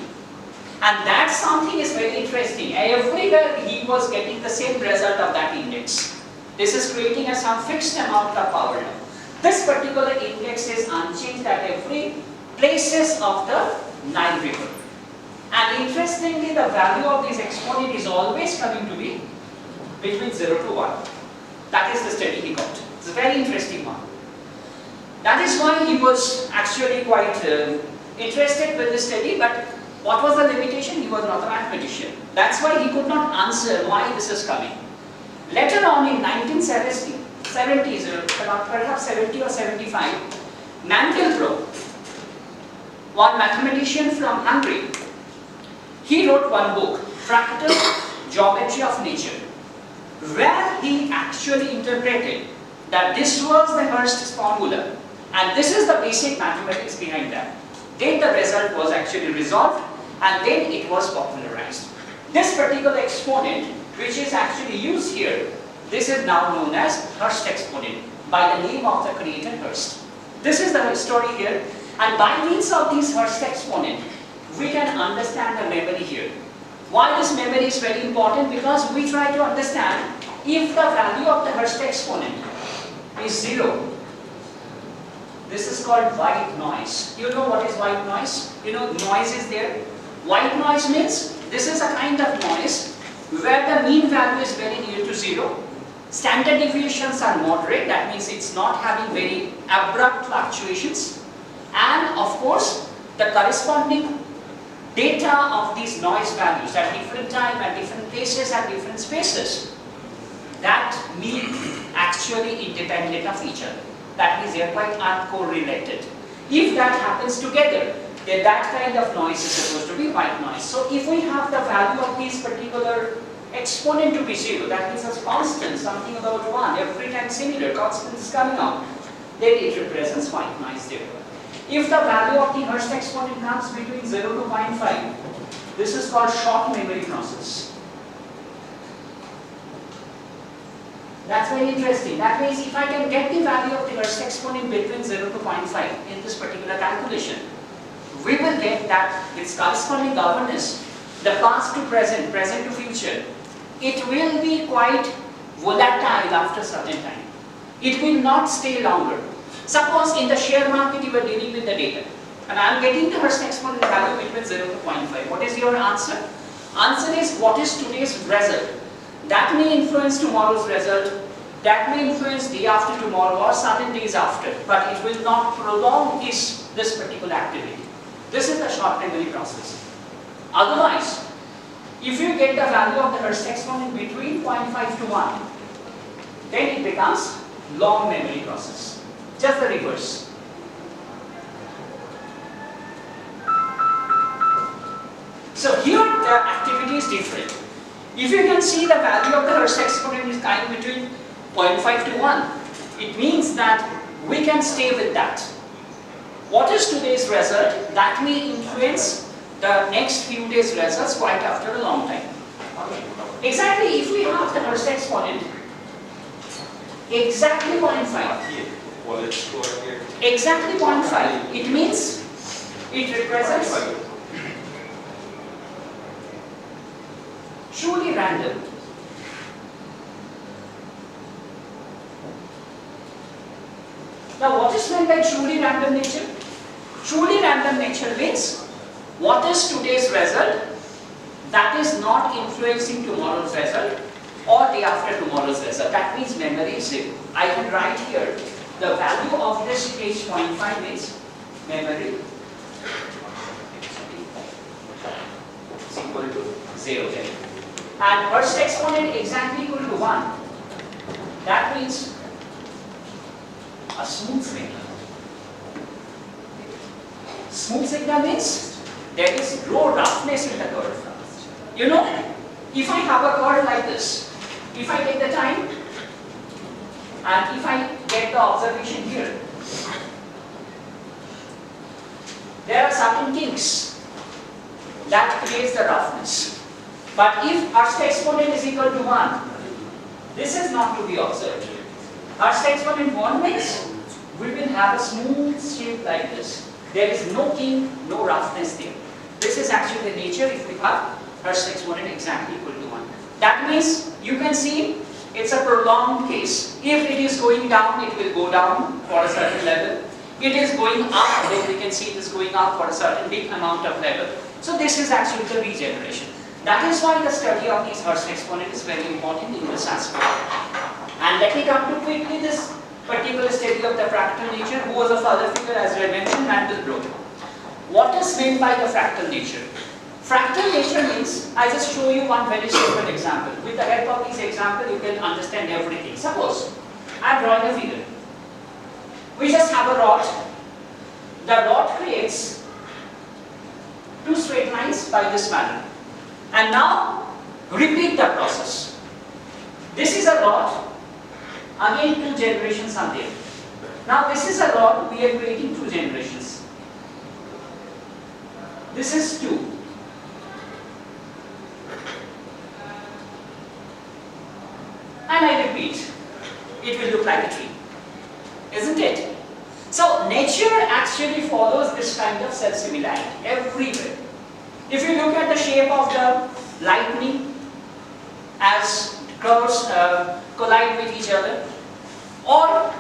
And that something is very interesting. Everywhere he was getting the same result of that index. This is creating a some fixed amount of power. This particular index is unchanged at every places of the Nile River. And interestingly, the value of this exponent is always coming to be between 0 to 1. That is the study he got. It's a very interesting one. That is why he was actually quite interested with the study, but what was the limitation? He was not a mathematician. That's why he could not answer why this is coming. Later on in 1970s, perhaps 70 or 75, Mandelbrot, one mathematician from Hungary, he wrote one book, Fractal Geometry of Nature, where he actually interpreted that this was the Hurst's formula and this is the basic mathematics behind that. Then the result was actually resolved and then it was popularized. This particular exponent, which is actually used here, this is now known as Hurst exponent by the name of the creator Hurst. This is the story here, and by means of this Hurst exponent, we can understand the memory here. Why this memory is very important? Because we try to understand if the value of the Hurst exponent is 0. This is called white noise. You know what is white noise? You know noise is there. White noise means this is a kind of noise where the mean value is very near to 0. Standard deviations are moderate, that means it's not having very abrupt fluctuations. And of course, the corresponding data of these noise values at different time, at different places, at different spaces, that mean actually independent of each other. That means they are quite uncorrelated. If that happens together, then that kind of noise is supposed to be white noise. So if we have the value of this particular exponent to be 0, that means a constant, something about 1, every time similar, constant is coming out, then it represents white noise there. If the value of the Hurst exponent comes between 0 to 0.5, this is called short memory process. That's very interesting. That means if I can get the value of the Hurst exponent between 0 to 0.5 in this particular calculation, we will get that its corresponding governance, the past to present, present to future, it will be quite volatile after a certain time. It will not stay longer. Suppose in the share market you are dealing with the data, and I am getting the Hurst exponent value between 0 to 0.5. What is your answer? Answer is what is today's result. That may influence tomorrow's result, that may influence day after tomorrow or certain days after, but it will not prolong this particular activity. This is the short memory process. Otherwise, if you get the value of the Hurst exponent between 0.5 to 1, then it becomes long memory process. Just the reverse. So here the activity is different. If you can see the value of the Hurst exponent is kind between 0.5 to 1, it means that we can stay with that. What is today's result? That may influence the next few days' results quite after a long time. Exactly, if we have the Hurst exponent, exactly 0.5. Exactly 0.5. It means it represents truly random. Now what is meant by truly random nature? Truly random nature means what is today's result that is not influencing tomorrow's result or day after tomorrow's result. That means memory is 0. I can write here the value of this h 0.5 means memory is equal to 0 then. And Hurst exponent exactly equal to 1. That means a smooth signal. Smooth signal means there is no roughness in the curve. You know, if I have a curve like this, if I take the time and if I get the observation here, there are certain kinks that creates the roughness. But if Hurst exponent is equal to 1, this is not to be observed. Hurst exponent 1 means we will have a smooth shape like this. There is no kink, no roughness there. This is actually the nature if we have Hurst exponent exactly equal to 1. That means you can see it's a prolonged case. If it is going down, it will go down for a certain level. It is going up, then we can see it is going up for a certain big amount of level. So this is actually the regeneration. That is why the study of these Hurst exponents is very important in this aspect. And let me come to quickly this particular study of the fractal nature, who was a father figure as I mentioned, Mandelbrot. What is meant by the fractal nature? Fractal nature means, I just show you one very simple example. With the help of this example, you can understand everything. Suppose, I am drawing a figure. We just have a rod. The rod creates two straight lines by this manner. And now, repeat the process. This is a rod. Again, two generations are there. Now, this is a rod. We are creating two generations. This is 2. And I repeat, it will look like a tree, isn't it? So nature actually follows this kind of self-similarity everywhere. If you look at the shape of the lightning as curves collide with each other, or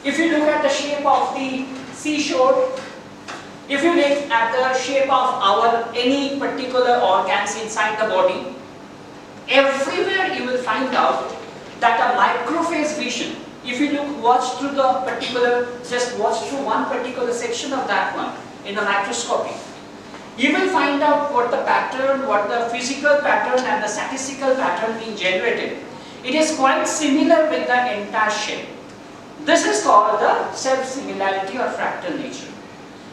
if you look at the shape of the seashore, if you look at the shape of any particular organs inside the body, everywhere you will find out that a microphase vision, if you watch through the particular, just watch through one particular section of that one in the microscopy, you will find out what the pattern, what the physical pattern and the statistical pattern being generated. It is quite similar with the entire shape. This is called the self-similarity or fractal nature.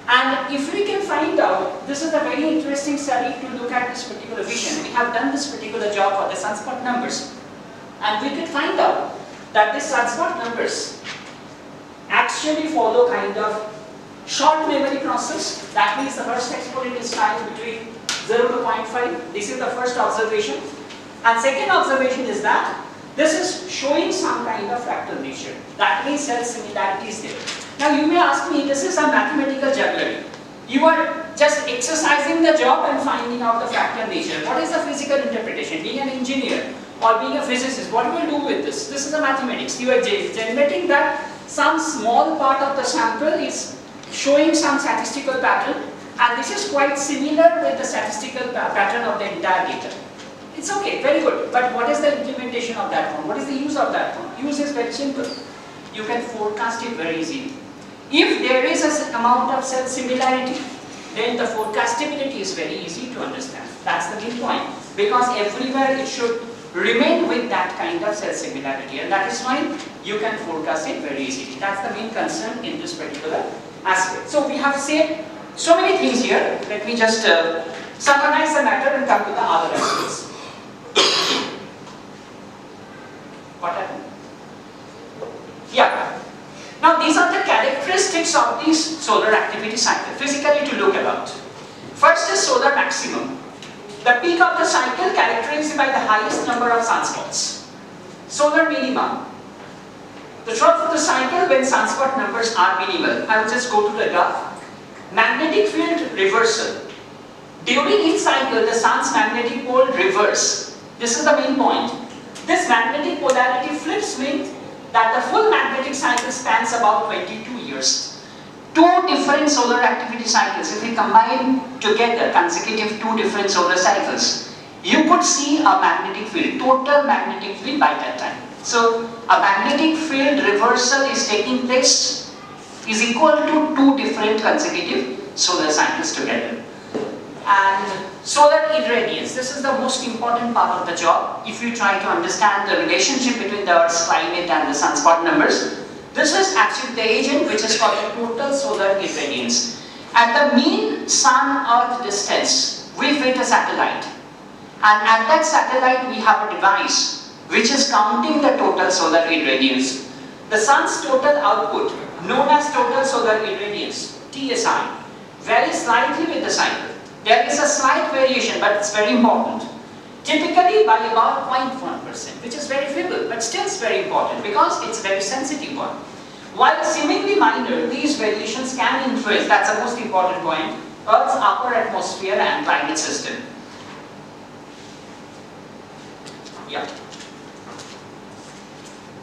And if we can find out, this is a very interesting study to look at this particular vision. We have done this particular job for the sunspot numbers. And we could find out that these sunspot numbers actually follow kind of short memory process. That means the Hurst exponent is time between 0 to 0.5. This is the first observation. And second observation is that this is showing some kind of fractal nature. That means self-similarity is there. Now you may ask me, this is a mathematical jugglery. You are just exercising the job and finding out the fractal nature. What is the physical interpretation? Being an engineer or being a physicist, what will you do with this? This is a mathematics. You are generating that some small part of the sample is showing some statistical pattern, and this is quite similar with the statistical pattern of the entire data. It's okay, very good. But what is the implementation of that one? What is the use of that one? Use is very simple. You can forecast it very easily. If there is an amount of self-similarity, then the forecastability is very easy to understand. That's the main point. Because everywhere it should remain with that kind of self-similarity, and that is why you can forecast it very easily. That's the main concern in this particular aspect. So we have said so many things here. Let me just summarize the matter and come to the other aspects. What happened? Yeah. Now these are the characteristics of this solar activity cycle, physically to look about. First is solar maximum. The peak of the cycle characterized by the highest number of sunspots. Solar minimum. The trough of the cycle when sunspot numbers are minimal. I will just go to the graph. Magnetic field reversal. During each cycle, the sun's magnetic pole reverse. This is the main point. This magnetic polarity flips means that the full magnetic cycle spans about 22 years. Two different solar activity cycles, if we combine together consecutive two different solar cycles, you could see a magnetic field, total magnetic field by that time. So a magnetic field reversal is taking place is equal to two different consecutive solar cycles together. And solar irradiance, this is the most important part of the job. If you try to understand the relationship between the Earth's climate and the sunspot numbers, this is actually the agent which is called the total solar irradiance. At the mean sun-earth distance, we fit a satellite. And at that satellite, we have a device which is counting the total solar irradiance. The sun's total output, known as total solar irradiance, TSI, varies slightly with the cycle. There is a slight variation, but it's very important. Typically by about 0.1%, which is very feeble, but still it's very important because it's a very sensitive one. While seemingly minor, these variations can influence, that's the most important point, Earth's upper atmosphere and climate system. Yeah.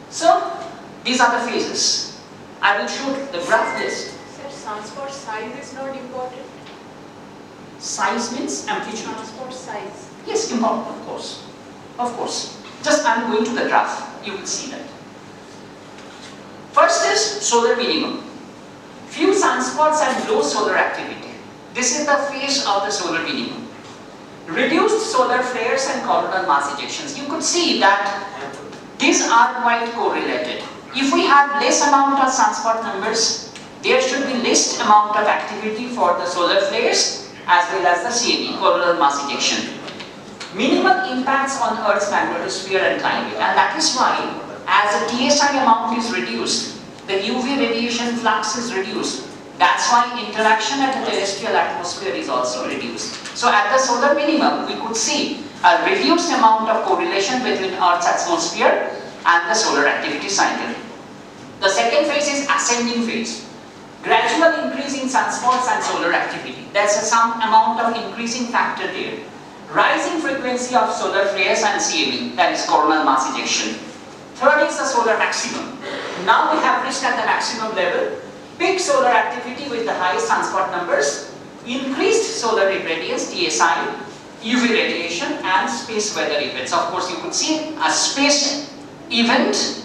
So, these are the phases. I will show the graph list. Sir, sunspot size is not important. Size means amplitude. Sunspot size. Yes, important, of course. Of course. Just I'm going to the graph. You will see that. First is solar minimum. Few sunspots and low solar activity. This is the phase of the solar minimum. Reduced solar flares and coronal mass ejections. You could see that these are quite correlated. If we have less amount of sunspot numbers, there should be less amount of activity for the solar flares as well as the CME, coronal mass ejection. Minimal impacts on Earth's magnetosphere and climate, and that is why as the TSI amount is reduced, the UV radiation flux is reduced. That's why interaction at the terrestrial atmosphere is also reduced. So at the solar minimum, we could see a reduced amount of correlation between Earth's atmosphere and the solar activity cycle. The second phase is ascending phase. Gradual increase in sunspots and solar activity. There's some amount of increasing factor there. Rising frequency of solar flares and CME, that is coronal mass ejection. Third is the solar maximum. Now we have reached at the maximum level. Peak solar activity with the highest sunspot numbers, increased solar irradiance, TSI, UV radiation and space weather events. Of course, you could see a space event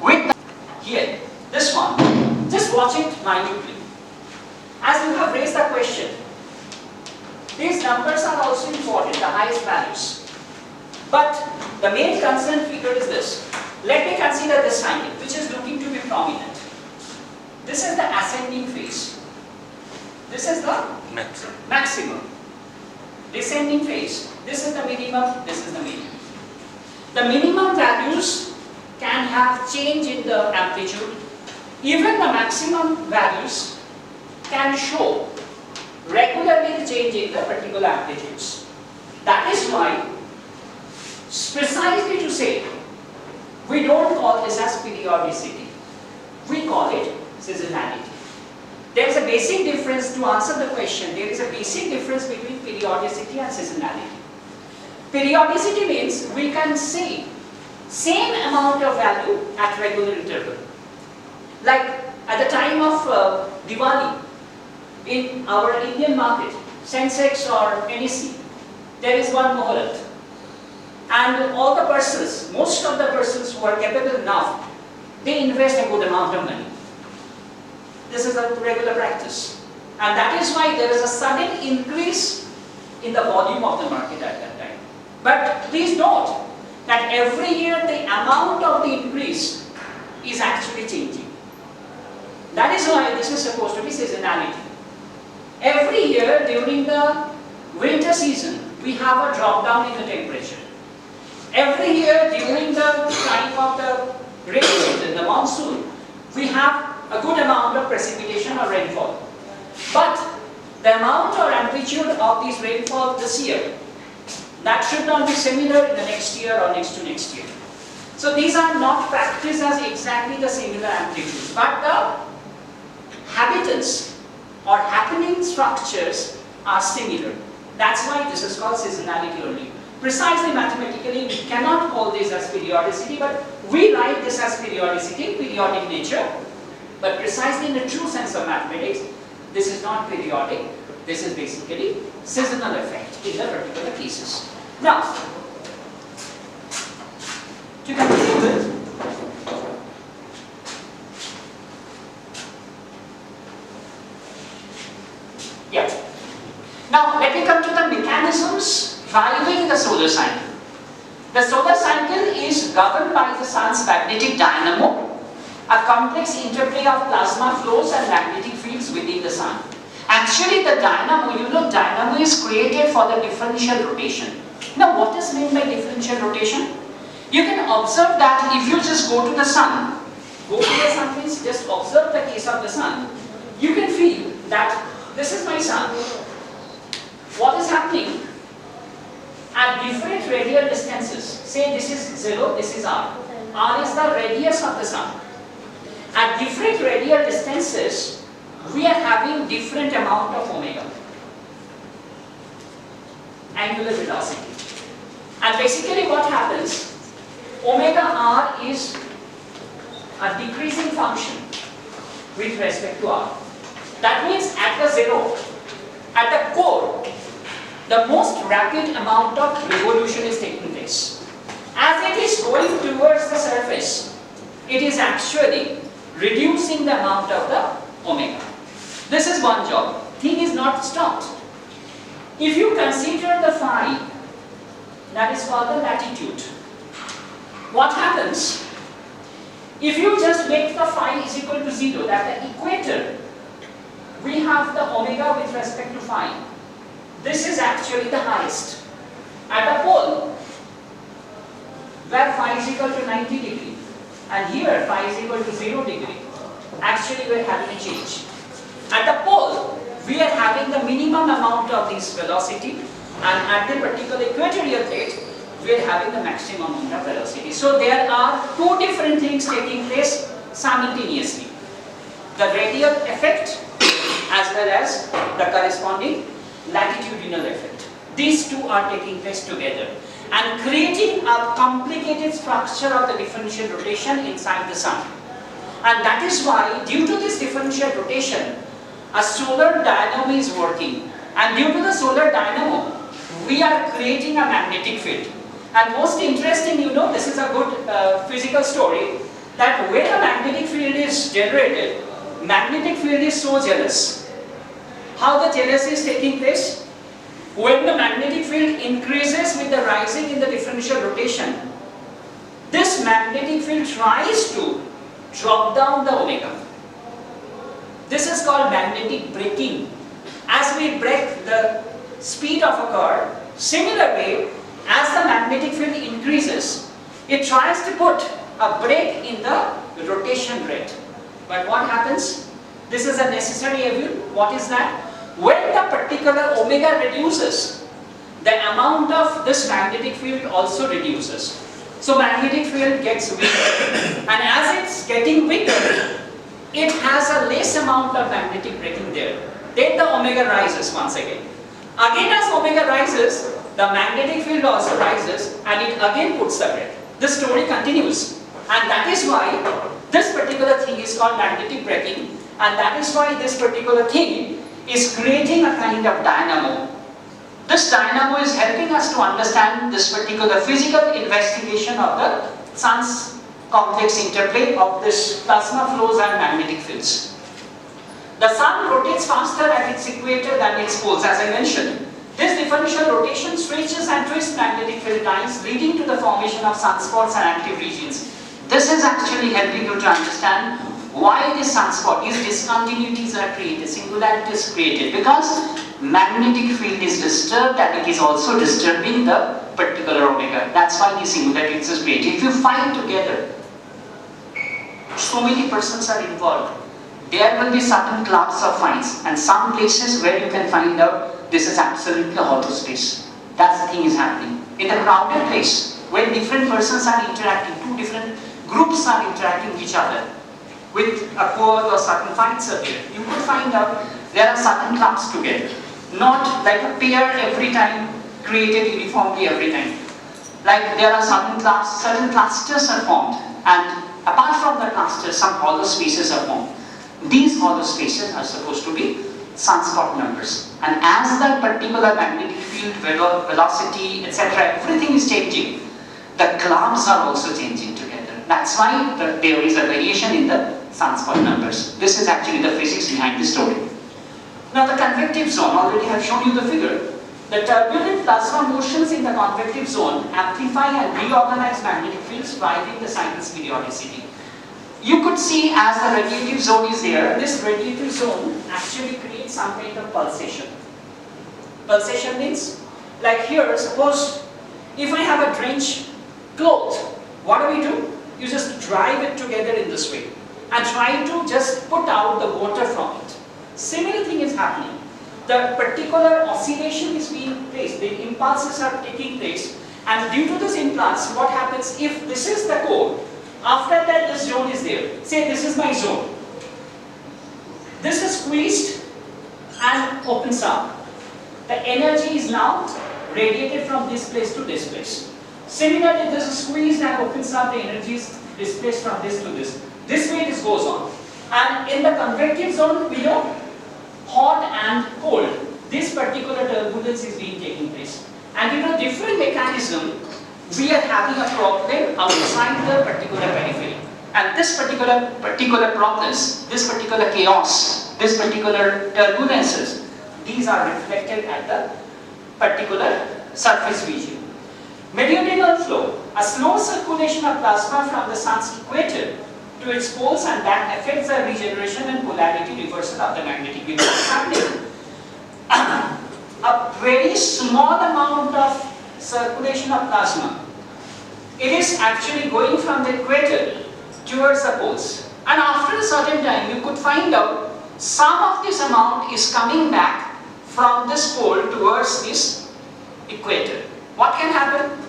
with here, this one. Just watch it minutely. As you have raised the question, these numbers are also important, the highest values. But the main concern figure is this. Let me consider this cycle, which is looking to be prominent. This is the ascending phase. This is the maximum. Descending phase. This is the minimum, this is the minimum. The minimum values can have change in the amplitude. Even the maximum values can show regularly the change in the particular amplitudes. That is why, precisely to say, we don't call this as periodicity. We call it seasonality. There is a basic difference to answer the question. There is a basic difference between periodicity and seasonality. Periodicity means we can see same amount of value at regular interval. Like at the time of Diwali in our Indian market, Sensex or NSE, there is one Muhurat. And all the persons, most of the persons who are capable enough, they invest a good amount of money. This is a regular practice. And that is why there is a sudden increase in the volume of the market at that time. But please note that every year the amount of the increase is actually changing. That is why this is supposed to be seasonality. Every year during the winter season, we have a drop down in the temperature. Every year during the time of the rainy season, the monsoon, we have a good amount of precipitation or rainfall. But the amount or amplitude of this rainfall this year, that should not be similar in the next year or next to next year. So these are not practiced as exactly the similar amplitudes, but the habitants or happening structures are similar. That's why this is called seasonality only. Precisely mathematically, we cannot call this as periodicity, but we write this as periodicity, periodic nature. But precisely in the true sense of mathematics, this is not periodic. This is basically seasonal effect in the particular cases. Now, to continue with, now let me come to the mechanisms driving the solar cycle. The solar cycle is governed by the sun's magnetic dynamo, a complex interplay of plasma flows and magnetic fields within the sun. Actually, the dynamo, dynamo is created for the differential rotation. Now, what is meant by differential rotation? You can observe that if you just go to the sun means just observe the case of the sun, you can feel that this is my sun. What is happening? At different radial distances, say this is 0, this is r. R is the radius of the sun. At different radial distances, we are having different amount of omega, angular velocity. And basically what happens, omega r is a decreasing function with respect to r. That means at the 0, at the core, the most rapid amount of revolution is taking place. As it is going towards the surface, it is actually reducing the amount of the omega. This is one job. Thing is not stopped. If you consider the phi, that is called the latitude. What happens? If you just make the phi is equal to 0, that the equator, we have the omega with respect to phi. This is actually the highest. At the pole, where phi is equal to 90 degree, and here phi is equal to 0 degree, actually we are having a change. At the pole, we are having the minimum amount of this velocity, and at the particular equatorial plate, we are having the maximum amount of velocity. So there are two different things taking place simultaneously. The radial effect as well as the corresponding latitudinal effect. These two are taking place together and creating a complicated structure of the differential rotation inside the sun. And that is why, due to this differential rotation, a solar dynamo is working. And due to the solar dynamo, we are creating a magnetic field. And most interesting, this is a good physical story, that when a magnetic field is generated, magnetic field is so jealous. How the jealousy is taking place? When the magnetic field increases with the rising in the differential rotation, this magnetic field tries to drop down the omega. This is called magnetic braking. As we brake the speed of a car, similar way, as the magnetic field increases, it tries to put a brake in the rotation rate. But what happens? This is a necessary evil. What is that? When the particular omega reduces, the amount of this magnetic field also reduces. So magnetic field gets weaker. And as it's getting weaker, it has a less amount of magnetic braking there. Then the omega rises once again. Again, as omega rises, the magnetic field also rises and it again puts the brake. The story continues. And that is why this particular thing is called magnetic braking, and that is why this particular thing is creating a kind of dynamo. This dynamo is helping us to understand this particular physical investigation of the sun's complex interplay of this plasma flows and magnetic fields. The sun rotates faster at its equator than its poles, as I mentioned. This differential rotation stretches and twists magnetic field lines, leading to the formation of sunspots and active regions. This is actually helping you to understand why this sunspot, these discontinuities are created, singularities created, because magnetic field is disturbed and it is also disturbing the particular omega. That's why these singularities is created. If you find together, so many persons are involved, there will be certain clubs of finds and some places where you can find out this is absolutely a hollow space. That's the thing is happening. In a crowded place, when different persons are interacting, two different groups are interacting with each other, with a chord or certain finds are there, you could find out there are certain clumps together. Not like a pair every time, created uniformly every time. Like there are certain clusters are formed, and apart from the clusters, some hollow spaces are formed. These hollow spaces are supposed to be sunspot numbers. And as that particular magnetic field, velocity, etc., everything is changing, the clumps are also changing together. That's why there is a variation in the sunspot numbers. This is actually the physics behind the story. Now the convective zone, already I have shown you the figure. The turbulent plasma motions in the convective zone amplify and reorganize magnetic fields, driving the sinus periodicity. You could see as the radiative zone is there, this radiative zone actually creates some kind of pulsation. Pulsation means, like here, suppose if I have a drenched cloth, what do? You just drive it together in this way and try to just put out the water from it. Similar thing is happening. The particular oscillation is being placed, the impulses are taking place, and due to this impulse, what happens if this is the core? After that, this zone is there. Say this is my zone. This is squeezed and opens up. The energy is now radiated from this place to this place. Similarly, this is squeezed and opens up, the energy is displaced from this to this. This way it goes on. And in the convective zone below, hot and cold, this particular turbulence is being taking place. And due to different mechanism, we are having a problem outside the particular periphery. And this particular problems, this particular chaos, this particular turbulences, these are reflected at the particular surface region. Meridional flow, a slow circulation of plasma from the sun's equator to its poles, and that affects the regeneration and polarity reversal of the magnetic field happening. A very small amount of circulation of plasma, it is actually going from the equator towards the poles, and after a certain time you could find out some of this amount is coming back from this pole towards this equator. What can happen?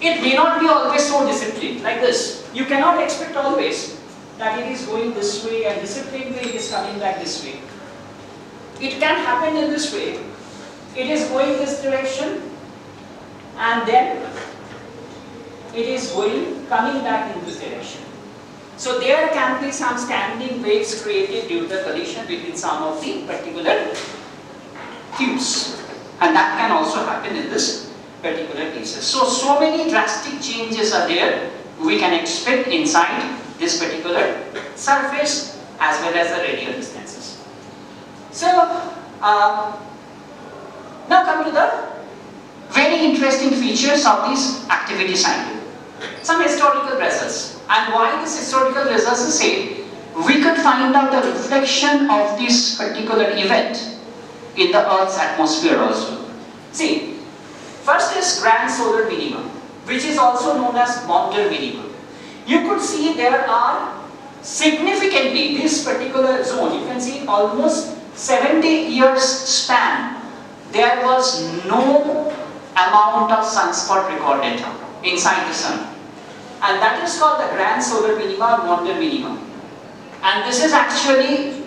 It may not be always so disciplined like this. You cannot expect always that it is going this way and disciplinedly it is coming back this way. It can happen in this way. It is going this direction and then it is coming back in this direction. So there can be some standing waves created due to the collision between some of the particular tubes, and that can also happen in this particular cases. So many drastic changes are there we can expect inside this particular surface as well as the radial distances. So now come to the very interesting features of this activity cycle. Some historical results, and why this historical results is said, we could find out the reflection of this particular event in the Earth's atmosphere also. See, first is grand solar minimum, which is also known as Maunder minimum. You could see there are significantly this particular zone, you can see almost 70 years span, there was no amount of sunspot recorded inside the sun. And that is called the grand solar minima or Maunder minimum. And this is actually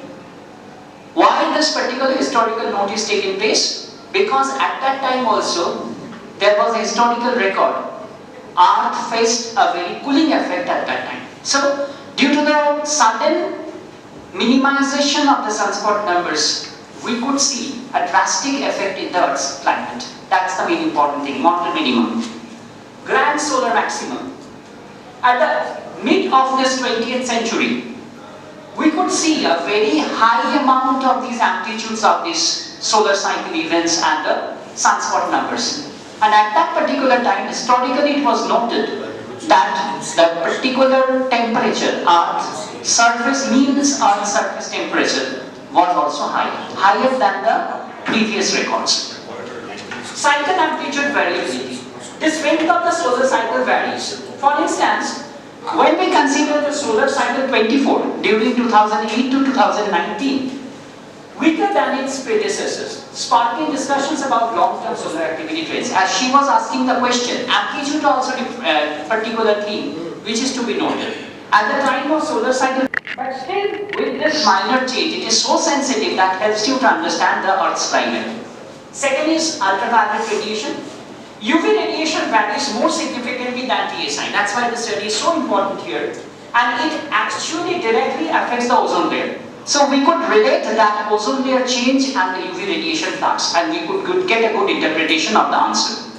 why this particular historical note is taking place, because at that time also there was a historical record. Earth faced a very cooling effect at that time. So due to the sudden minimization of the sunspot numbers, we could see a drastic effect in the Earth's climate. That's the main important thing, Maunder minimum. Grand solar maximum. At the mid of this 20th century, we could see a very high amount of these amplitudes of these solar cycle events and the sunspot numbers. And at that particular time, historically it was noted that the particular temperature, Earth's surface, means Earth's surface temperature was also higher than the previous records. Cycle amplitude variability. The strength of the solar cycle varies. For instance, when we consider the solar cycle 24 during 2008 to 2019, weaker than its predecessors, sparking discussions about long-term solar activity trends. As she was asking the question, amplitude also a particular theme which is to be noted. At the time of solar cycle, but still with this minor change, it is so sensitive that helps you to understand the Earth's climate. Second is ultraviolet radiation. UV radiation varies more significantly than TSI. That's why the study is so important here. And it actually directly affects the ozone layer. So we could relate that ozone layer change and the UV radiation flux, and we could get a good interpretation of the answer.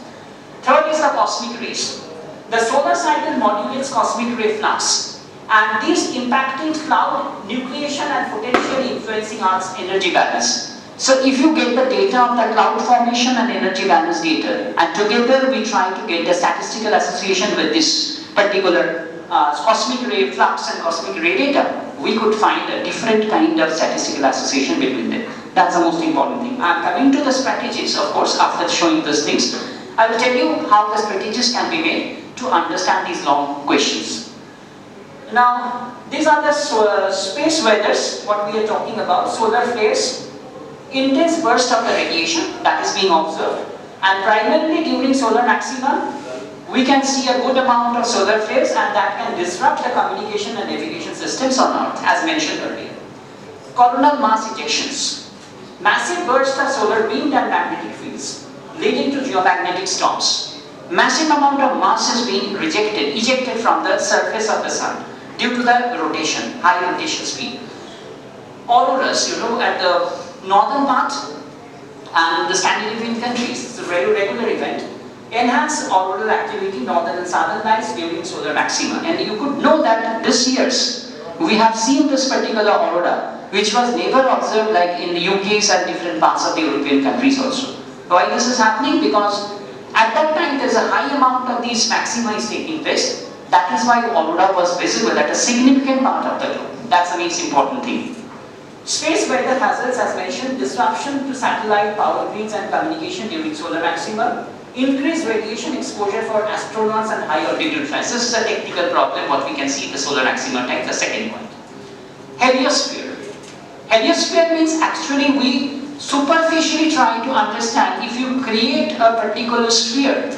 Third is the cosmic rays. The solar cycle modulates cosmic ray flux, and these impacting cloud nucleation and potentially influencing Earth's energy balance. So if you get the data of the cloud formation and energy balance data, and together we try to get the statistical association with this particular cosmic ray flux and cosmic ray data, we could find a different kind of statistical association between them. That's the most important thing. I'm coming to the strategies, of course, after showing these things. I will tell you how the strategies can be made to understand these long questions. Now, these are the space weathers, what we are talking about, solar flares, intense burst of the radiation that is being observed, and primarily during solar maximum, we can see a good amount of solar flares, and that can disrupt the communication and navigation systems on Earth, as mentioned earlier. Coronal mass ejections, massive burst of solar wind and magnetic fields, leading to geomagnetic storms. Massive amount of mass is being ejected from the surface of the sun due to the rotation, high rotation speed. Auroras, at the northern part and the Scandinavian countries, it's a very regular event. enhance auroral activity, northern and southern lights during solar maxima. And you could know that this year's, we have seen this particular aurora, which was never observed like in the UK's and different parts of the European countries also. Why this is happening? Because at that time there is a high amount of these maxima is taking place. That is why aurora was visible at a significant part of the globe. That's the most important thing. Space weather hazards, as mentioned, disruption to satellite power grids and communication during solar maxima, increased radiation exposure for astronauts and high altitude flights. This is a technical problem what we can see in the solar maxima type, the second point. Heliosphere. Heliosphere means actually we superficially try to understand if you create a particular sphere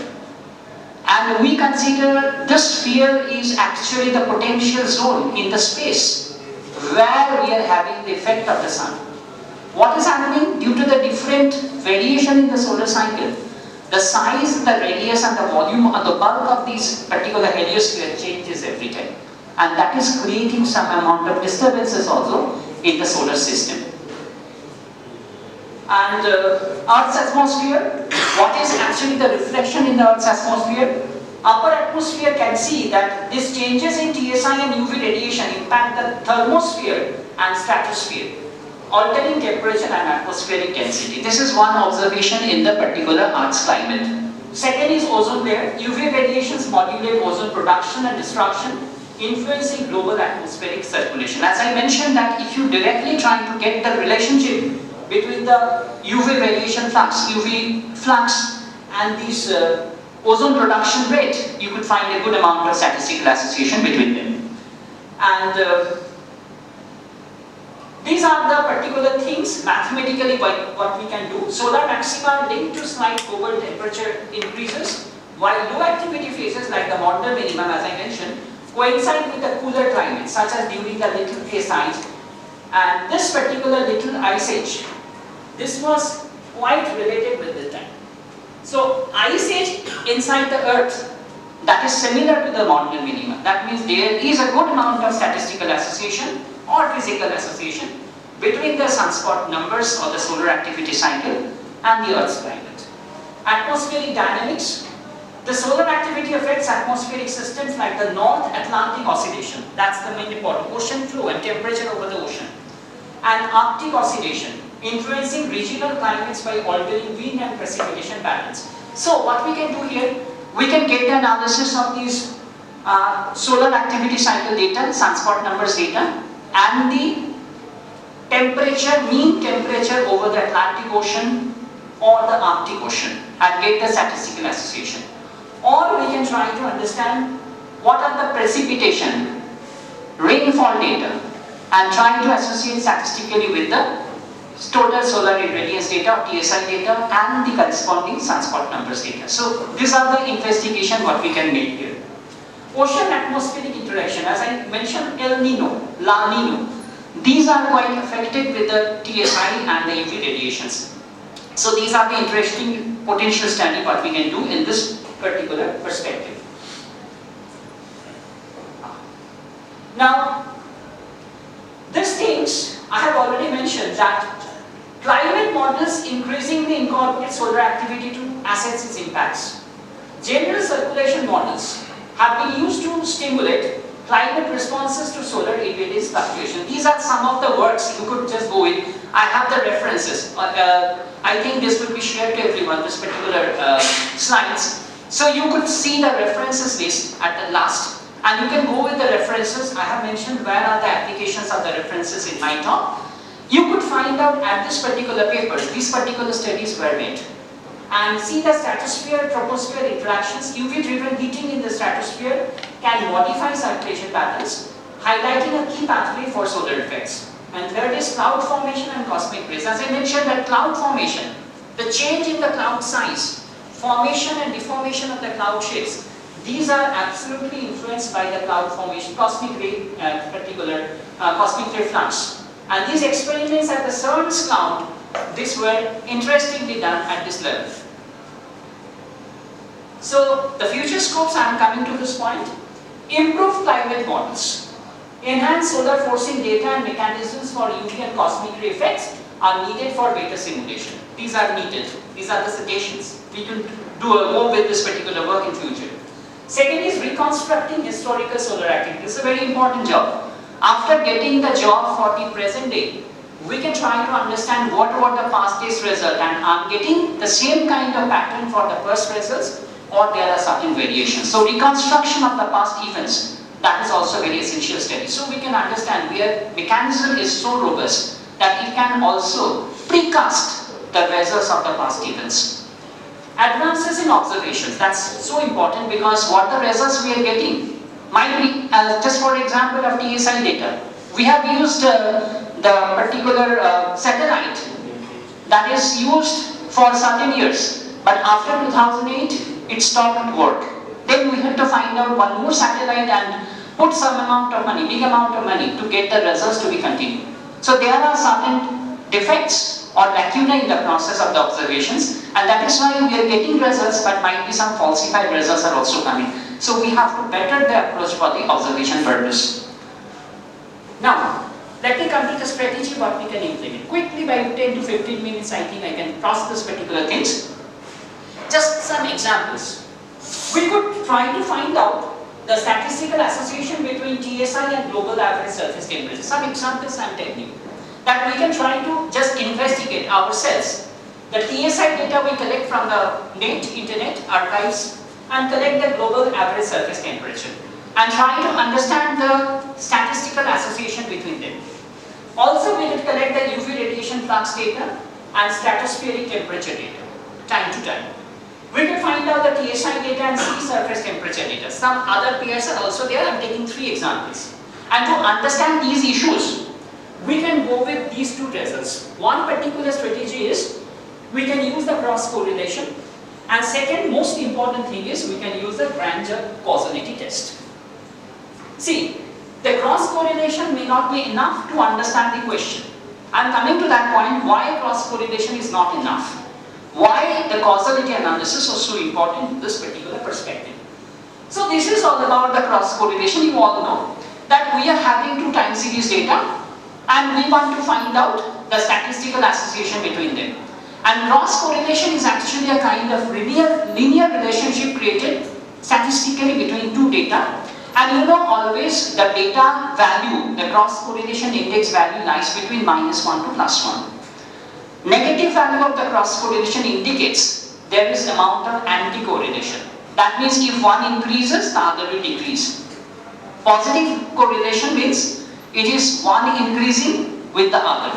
and we consider this sphere is actually the potential zone in the space where we are having the effect of the sun. What is happening? Due to the different variation in the solar cycle, the size, the radius and the volume or the bulk of this particular heliosphere changes every time. And that is creating some amount of disturbances also in the solar system. And Earth's atmosphere, what is actually the reflection in the Earth's atmosphere? Upper atmosphere can see that these changes in TSI and UV radiation impact the thermosphere and stratosphere, altering temperature and atmospheric density. This is one observation in the particular Earth's climate. Second is ozone layer. UV radiations modulate ozone production and destruction, influencing global atmospheric circulation. As I mentioned that if you directly try to get the relationship between the UV radiation flux, UV flux and this ozone production rate, you could find a good amount of statistical association between them. And these are the particular things mathematically what we can do. Solar maxima linked to slight global temperature increases, while low activity phases like the Maunder minimum, as I mentioned, coincide with the cooler climate, such as during the Little Ice Age. And this particular Little Ice Age, this was quite related with this time. So Ice Age inside the Earth, that is similar to the Maunder minimum. That means there is a good amount of statistical association or physical association between the sunspot numbers or the solar activity cycle and the Earth's climate. Atmospheric dynamics. The solar activity affects atmospheric systems like the North Atlantic Oscillation. That's the main important. Ocean flow and temperature over the ocean. And Arctic Oscillation, influencing regional climates by altering wind and precipitation patterns. So what we can do here, we can get the analysis of these solar activity cycle data, sunspot numbers data, and the temperature, mean temperature over the Atlantic Ocean or the Arctic Ocean, and get the statistical association. Or we can try to understand what are the precipitation, rainfall data, and try to associate statistically with the total solar irradiance data or TSI data and the corresponding sunspot numbers data. So these are the investigation what we can make here. Ocean atmospheric interaction, as I mentioned, El Nino, La Nino, these are quite affected with the TSI and the UV radiations. So these are the interesting potential study what we can do in this particular perspective. Now, these things I have already mentioned that climate models increasingly incorporate solar activity to assess its impacts. General circulation models have been used to stimulate climate responses to solar irradiance fluctuation. These are some of the works you could just go with. I have the references. I think this will be shared to everyone, this particular slides. So you could see the references list at the last, and you can go with the references. I have mentioned where are the applications of the references in my talk. You could find out at this particular paper, these particular studies were made. And see the stratosphere-troposphere interactions. UV-driven heating in the stratosphere can modify circulation patterns, highlighting a key pathway for solar effects. And third is cloud formation and cosmic rays. As I mentioned, that cloud formation, the change in the cloud size, formation and deformation of the cloud shapes, these are absolutely influenced by the cloud formation, cosmic ray, cosmic ray flux. And these experiments at the CERN's cloud, these were interestingly done at this level. So the future scopes, I am coming to this point. Improve climate models, enhance solar forcing data and mechanisms for UV and cosmic ray effects, are needed for better simulation. These are needed. These are the suggestions. We can do more with this particular work in future. Second is reconstructing historical solar activity. This is a very important job. After getting the job for the present day, we can try to understand what were the past day's result, and I'm getting the same kind of pattern for the first results, or there are certain variations. So reconstruction of the past events, that is also very essential study. So we can understand where mechanism is so robust that it can also precast the results of the past events. Advances in observations, that's so important, because what the results we are getting might be, just for example of TSI data, we have used the particular satellite that is used for certain years, but after 2008 it stopped work. Then we had to find out one more satellite and put some amount of money, big amount of money, to get the results to be continued. So there are certain defects or lacunae in the process of the observations, and that is why we are getting results, but might be some falsified results are also coming. So we have to better the approach for the observation purpose. Now, let me come to the strategy what we can implement. Quickly, by 10 to 15 minutes, I think I can process this particular things. Just some examples. We could try to find out the statistical association between TSI and global average surface temperature. Some examples I am telling you. That we can try to just investigate ourselves. The TSI data we collect from the internet archives, and collect the global average surface temperature, and try to understand the statistical association between them. Also, we could collect the UV radiation flux data and stratospheric temperature data, time to time. We could find out the TSI data and sea surface temperature data. Some other pairs are also there. I am taking 3 examples. And to understand these issues, we can go with these 2 results. One particular strategy is, we can use the cross correlation, and second most important thing is, we can use the Granger causality test. See, the cross correlation may not be enough to understand the question. I am coming to that point, why cross correlation is not enough. Why the causality analysis is so important in this particular perspective. So this is all about the cross correlation. You all know that we are having 2 time series data, and we want to find out the statistical association between them. And cross correlation is actually a kind of linear relationship created statistically between 2 data. And you know, always the data value, the cross correlation index value lies between -1 to +1. Negative value of the cross correlation indicates there is amount of anti-correlation. That means if one increases, the other will decrease. Positive correlation means it is one increasing with the other.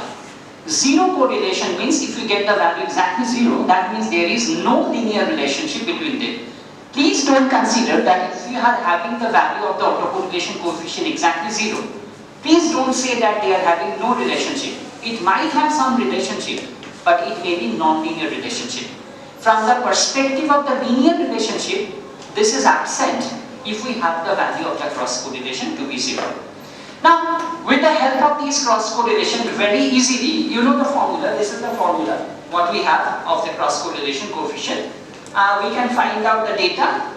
Zero correlation means if you get the value exactly 0, that means there is no linear relationship between them. Please don't consider that if you are having the value of the autocorrelation coefficient exactly 0, please don't say that they are having no relationship. It might have some relationship, but it may be non-linear relationship. From the perspective of the linear relationship, this is absent if we have the value of the cross correlation to be 0. Now, with the help of these cross correlation, very easily, you know the formula, this is the formula, what we have of the cross correlation coefficient. We can find out the data,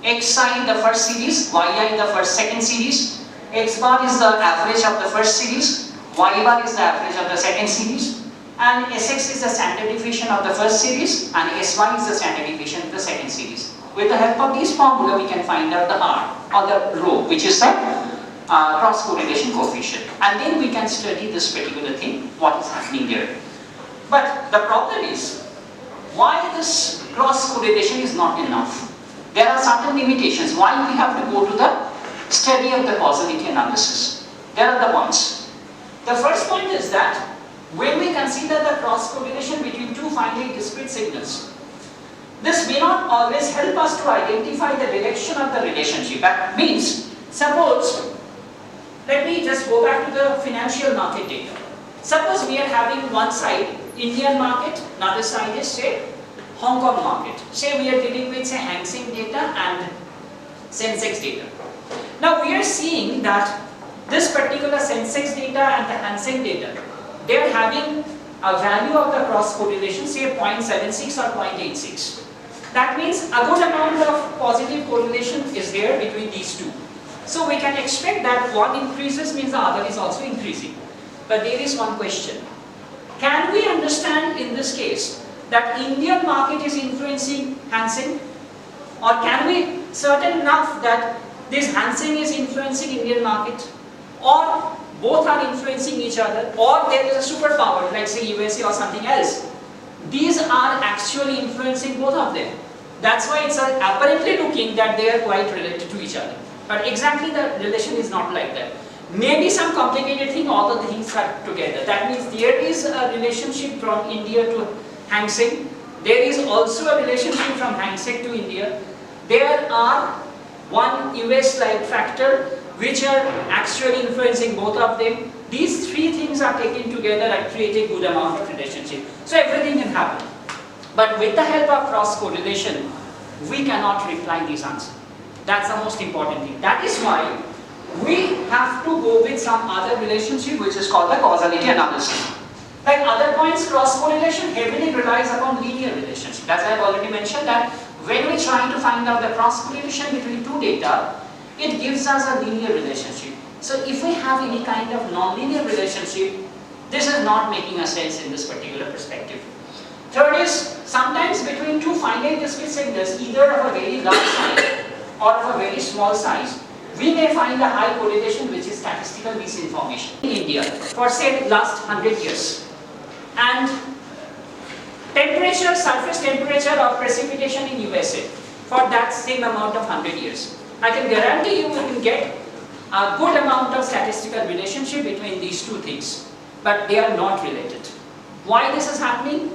xi in the first series, yi in the second series, x bar is the average of the first series, y bar is the average of the second series, and Sx is the standard deviation of the first series, and Sy is the standard deviation of the second series. With the help of this formula, we can find out the R, or the rho, which is the cross correlation coefficient. And then we can study this particular thing, what is happening there. But the problem is, why this cross correlation is not enough? There are certain limitations. Why we have to go to the study of the causality analysis? There are the ones. The first point is that when we consider the cross correlation between 2 finely discrete signals, this may not always help us to identify the direction of the relationship. That means, suppose, let me just go back to the financial market data. Suppose we are having one side Indian market, another side is say Hong Kong market. Say we are dealing with say Hang Seng data and Sensex data. Now we are seeing that this particular Sensex data and the Hang Seng data, they are having a value of the cross correlation say 0.76 or 0.86. That means a good amount of positive correlation is there between these 2. So we can expect that one increases means the other is also increasing. But there is one question. Can we understand in this case that Indian market is influencing Hang Seng? Or can we certain enough that this Hang Seng is influencing Indian market? Or both are influencing each other? Or there is a superpower like say USA or something else? These are actually influencing both of them. That's why it's apparently looking that they are quite related to each other. But exactly the relation is not like that. Maybe some complicated thing, all the things are together. That means there is a relationship from India to Hang Seng. There is also a relationship from Hang Seng to India. There are one US-like factor which are actually influencing both of them. These three things are taken together and create a good amount of relationship. So everything can happen. But with the help of cross correlation, we cannot reply this answer. That's the most important thing. That is why we have to go with some other relationship which is called the causality analysis. Like other points, cross correlation heavily relies upon linear relationship. As I have already mentioned that when we try to find out the cross correlation between two data, it gives us a linear relationship. So if we have any kind of non-linear relationship, this is not making a sense in this particular perspective. Third is, sometimes between two finite discrete signals, either of a very large size or of a very small size, we may find a high correlation which is statistical misinformation in India for say last 100 years. And temperature, surface temperature or precipitation in USA for that same amount of 100 years. I can guarantee you will get a good amount of statistical relationship between these two things, but they are not related. Why this is happening?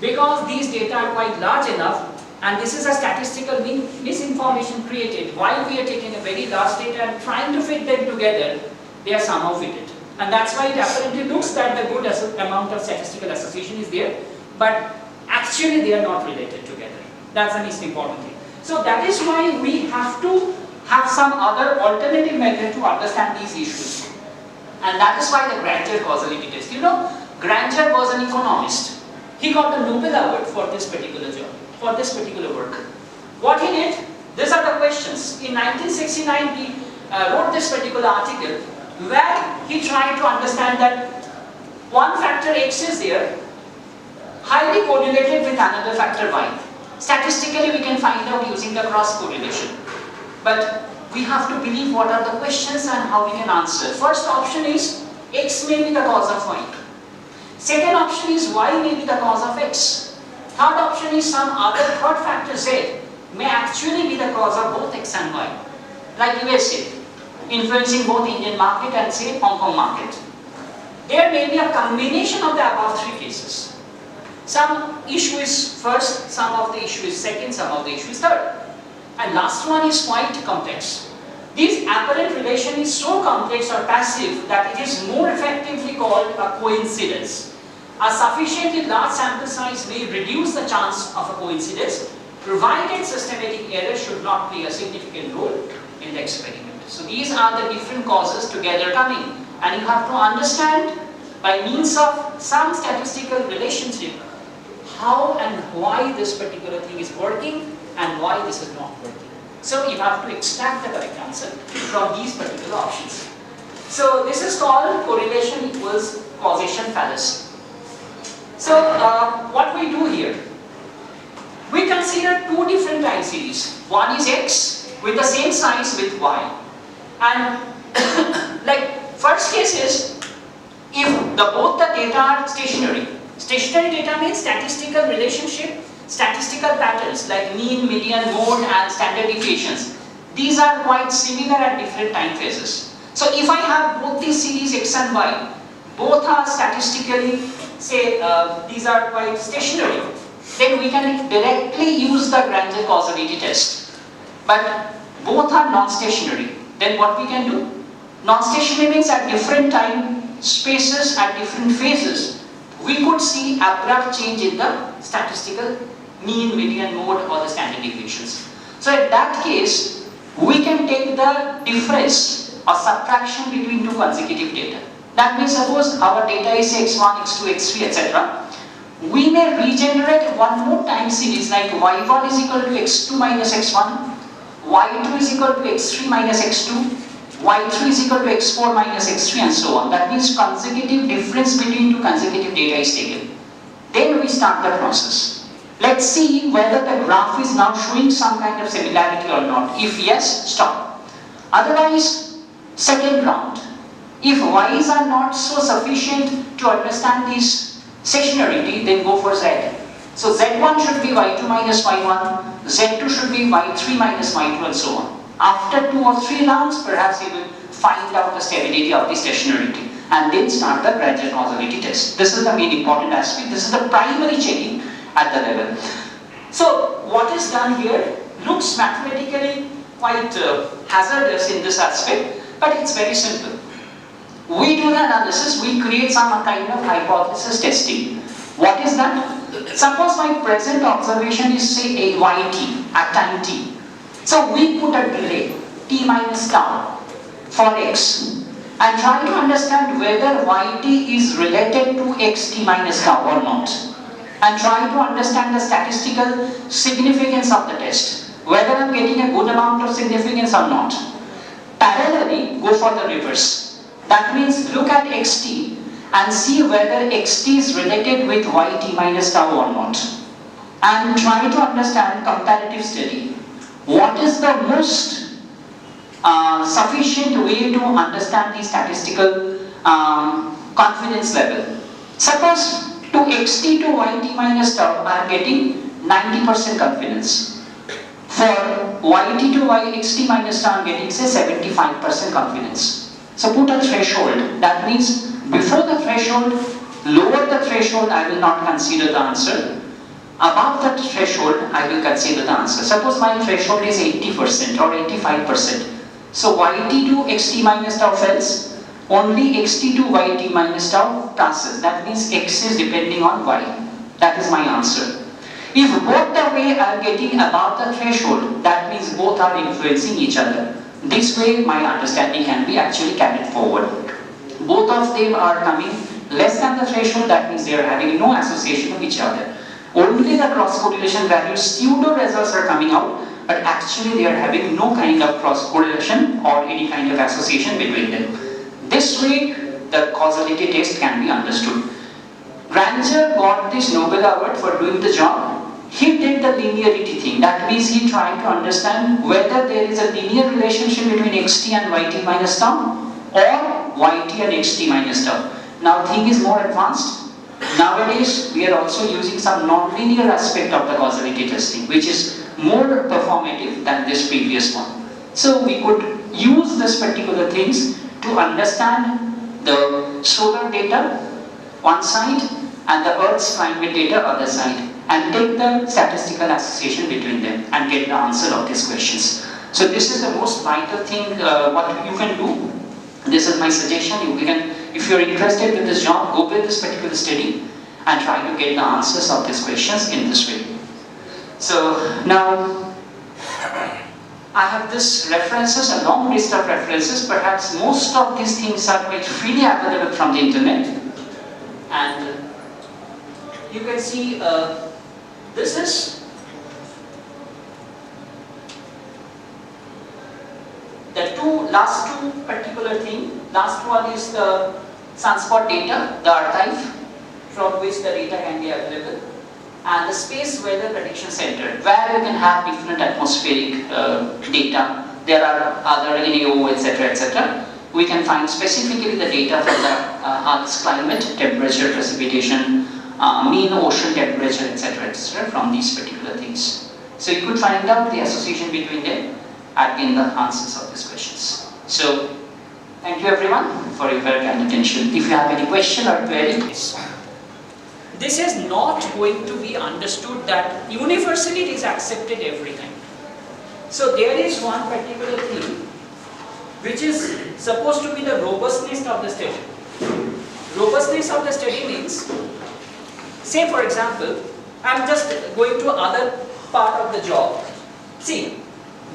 Because these data are quite large enough and this is a statistical misinformation created. While we are taking a very large data and trying to fit them together, they are somehow fitted. And that's why it apparently looks that the good amount of statistical association is there, but actually they are not related together. That's the most important thing. So that is why we have to have some other alternative method to understand these issues. And that is why the Granger causality test. You know, Granger was an economist. He got the Nobel Award for this particular job, for this particular work. What he did, these are the questions. In 1969, he wrote this particular article where he tried to understand that one factor X is there, highly correlated with another factor Y. Statistically, we can find out using the cross correlation. But we have to believe what are the questions and how we can answer. First option is X may be the cause of Y. Second option is Y may be the cause of X. Third option is some other third factor Z may actually be the cause of both X and Y. Like USA, influencing both Indian market and say Hong Kong market. There may be a combination of the above three cases. Some issue is first, some of the issue is second, some of the issue is third. And last one is quite complex. This apparent relation is so complex or passive that it is more effectively called a coincidence. A sufficiently large sample size may reduce the chance of a coincidence, provided systematic error should not play a significant role in the experiment. So these are the different causes together coming, and you have to understand by means of some statistical relationship how and why this particular thing is working and why this is not working. So you have to extract the correct answer from these particular options. So this is called correlation equals causation fallacy. So what we do here, we consider two different time series. One is X with the same size with Y. And like first case is if both the data are stationary. Stationary data means statistical relationship, statistical patterns like mean, median, mode and standard deviations. These are quite similar at different time phases. So if I have both these series X and Y, both are statistically, say these are quite stationary, then we can directly use the Granger causality test. But both are non-stationary. Then what we can do? Non-stationary means at different time spaces, at different phases, we could see abrupt change in the statistical mean, median, mode or the standard deviations. So in that case, we can take the difference or subtraction between two consecutive data. That means suppose our data is x1, x2, x3, etc. We may regenerate one more time series like y1 is equal to x2 minus x1, y2 is equal to x3 minus x2, y3 is equal to x4 minus x3 and so on. That means consecutive difference between two consecutive data is taken. Then we start the process. Let's see whether the graph is now showing some kind of similarity or not. If yes, stop. Otherwise, second round. If y's are not so sufficient to understand this sectionality, then go for z. So z1 should be y2 minus y1, z2 should be y3 minus y2 and so on. After 2 or 3 rounds, perhaps you will find out the stability of the stationarity and then start the gradual causality test. This is the main important aspect. This is the primary checking at the level. So what is done here looks mathematically quite hazardous in this aspect, but it's very simple. We do the analysis, we create some kind of hypothesis testing. What is that? Suppose my present observation is say a yt at time t. So we put a delay t minus tau for x and try to understand whether yt is related to xt minus tau or not, and try to understand the statistical significance of the test, whether I'm getting a good amount of significance or not. Parallelly, go for the reverse. That means look at xt and see whether xt is related with yt minus tau or not, and try to understand comparative study. What is the most sufficient way to understand the statistical confidence level? Suppose to xt to yt minus tau I am getting 90% confidence. For yt to xt minus tau I am getting say 75% confidence. So put a threshold. That means before the threshold, lower the threshold, I will not consider the answer. Above that threshold, I will consider the answer. Suppose my threshold is 80% or 85%. So yt to xt minus tau fails. Only xt to yt minus tau passes. That means x is depending on y. That is my answer. If both the way I am getting above the threshold, that means both are influencing each other. This way my understanding can be actually carried forward. Both of them are coming less than the threshold, that means they are having no association with each other. Only the cross correlation values, pseudo results are coming out, but actually they are having no kind of cross correlation or any kind of association between them. This way the causality test can be understood. Granger got this Nobel Award for doing the job. He did the linearity thing. That means he tried to understand whether there is a linear relationship between xt and yt minus tau or yt and xt minus tau. Now thing is more advanced. Nowadays we are also using some non-linear aspect of the causality testing, which is more performative than this previous one. So we could use this particular things to understand the solar data one side and the Earth's climate data other side, and take the statistical association between them and get the answer of these questions. So this is the most vital thing what you can do. This is my suggestion. You can, if you are interested with this job, go with this particular study and try to get the answers of these questions in this way. So now I have this references, a long list of references. Perhaps most of these things are quite freely available from the internet, and you can see this is the last two particular thing. Last one is the sunspot data, the archive from which the data can be available, and the space weather prediction center, where you can have different atmospheric data. There are other NAO, etc., etc. We can find specifically the data for the Earth's climate, temperature, precipitation, mean ocean temperature, etc., etc., from these particular things. So you could find out the association between them in the answers of these questions. So thank you everyone for your very kind attention. If you have any question or query, please. This is not going to be understood that universally it is accepted every time. So there is one particular thing which is supposed to be the robustness of the study. Robustness of the study means, say for example, I am just going to other part of the job. See,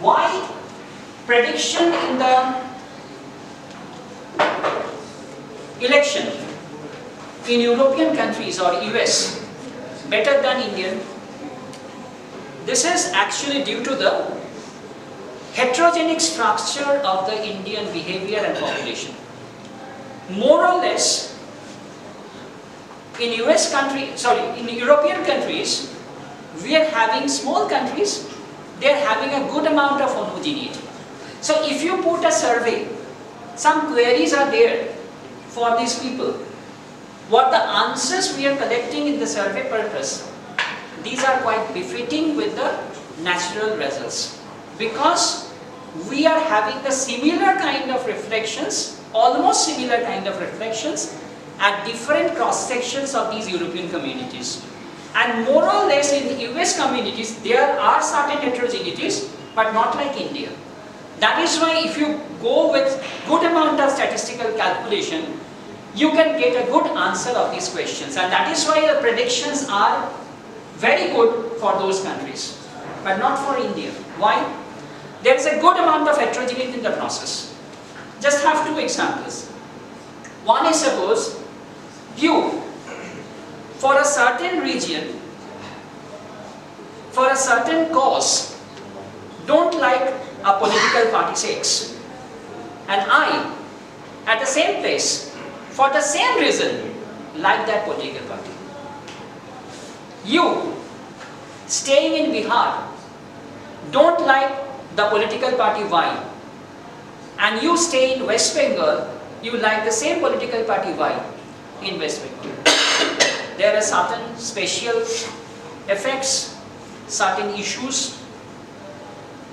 why prediction in the election in European countries or US better than Indian? This is actually due to the heterogenic structure of the Indian behavior and population. More or less, in in European countries, we are having small countries, they are having a good amount of homogeneity. So if you put a survey, some queries are there for these people. What the answers we are collecting in the survey purpose, these are quite befitting with the natural results. Because we are having the similar kind of reflections, almost similar kind of reflections at different cross sections of these European communities. And more or less in the US communities, there are certain heterogeneities, but not like India. That is why if you go with good amount of statistical calculation, you can get a good answer of these questions. And that is why the predictions are very good for those countries, but not for India. Why? There is a good amount of heterogeneity in the process. Just have two examples. One is, suppose you, for a certain region, for a certain cause, don't like a political party, say X. And I, at the same place, for the same reason, like that political party. You, staying in Bihar, don't like the political party Y. And you stay in West Bengal, you like the same political party Y in West Bengal. There are certain special effects, certain issues,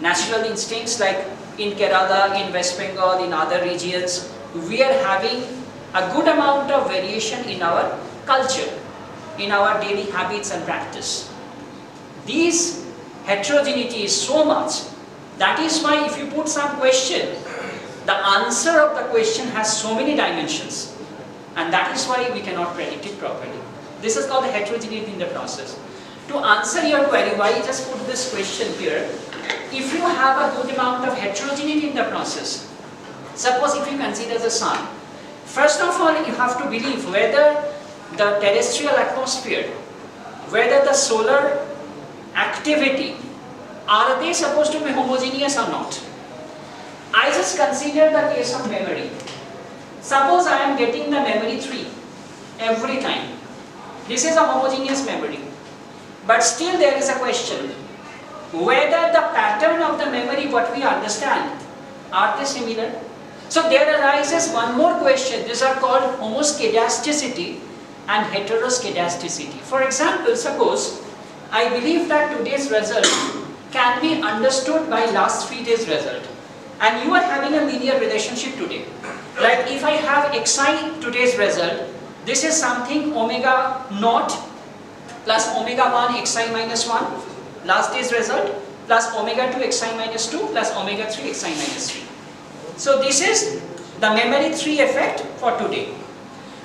natural instincts like in Kerala, in West Bengal, in other regions, we are having a good amount of variation in our culture, in our daily habits and practice. These heterogeneity is so much. That is why if you put some question, the answer of the question has so many dimensions. And that is why we cannot predict it properly. This is called the heterogeneity in the process. To answer your query, why you just put this question here, if you have a good amount of heterogeneity in the process, suppose if you consider the sun, first of all you have to believe whether the terrestrial atmosphere, whether the solar activity, are they supposed to be homogeneous or not? I just consider the case of memory. Suppose I am getting the memory 3 every time. This is a homogeneous memory. But still there is a question, whether the pattern of the memory what we understand, are they similar? So there arises one more question. These are called homoskedasticity and heteroskedasticity. For example, suppose I believe that today's result can be understood by last 3 days' result. And you are having a linear relationship today. Like if I have xi today's result, this is something omega naught plus omega 1 xi minus 1, last day's result, plus omega 2 xi minus 2 plus omega 3 xi minus 3. So this is the memory 3 effect for today.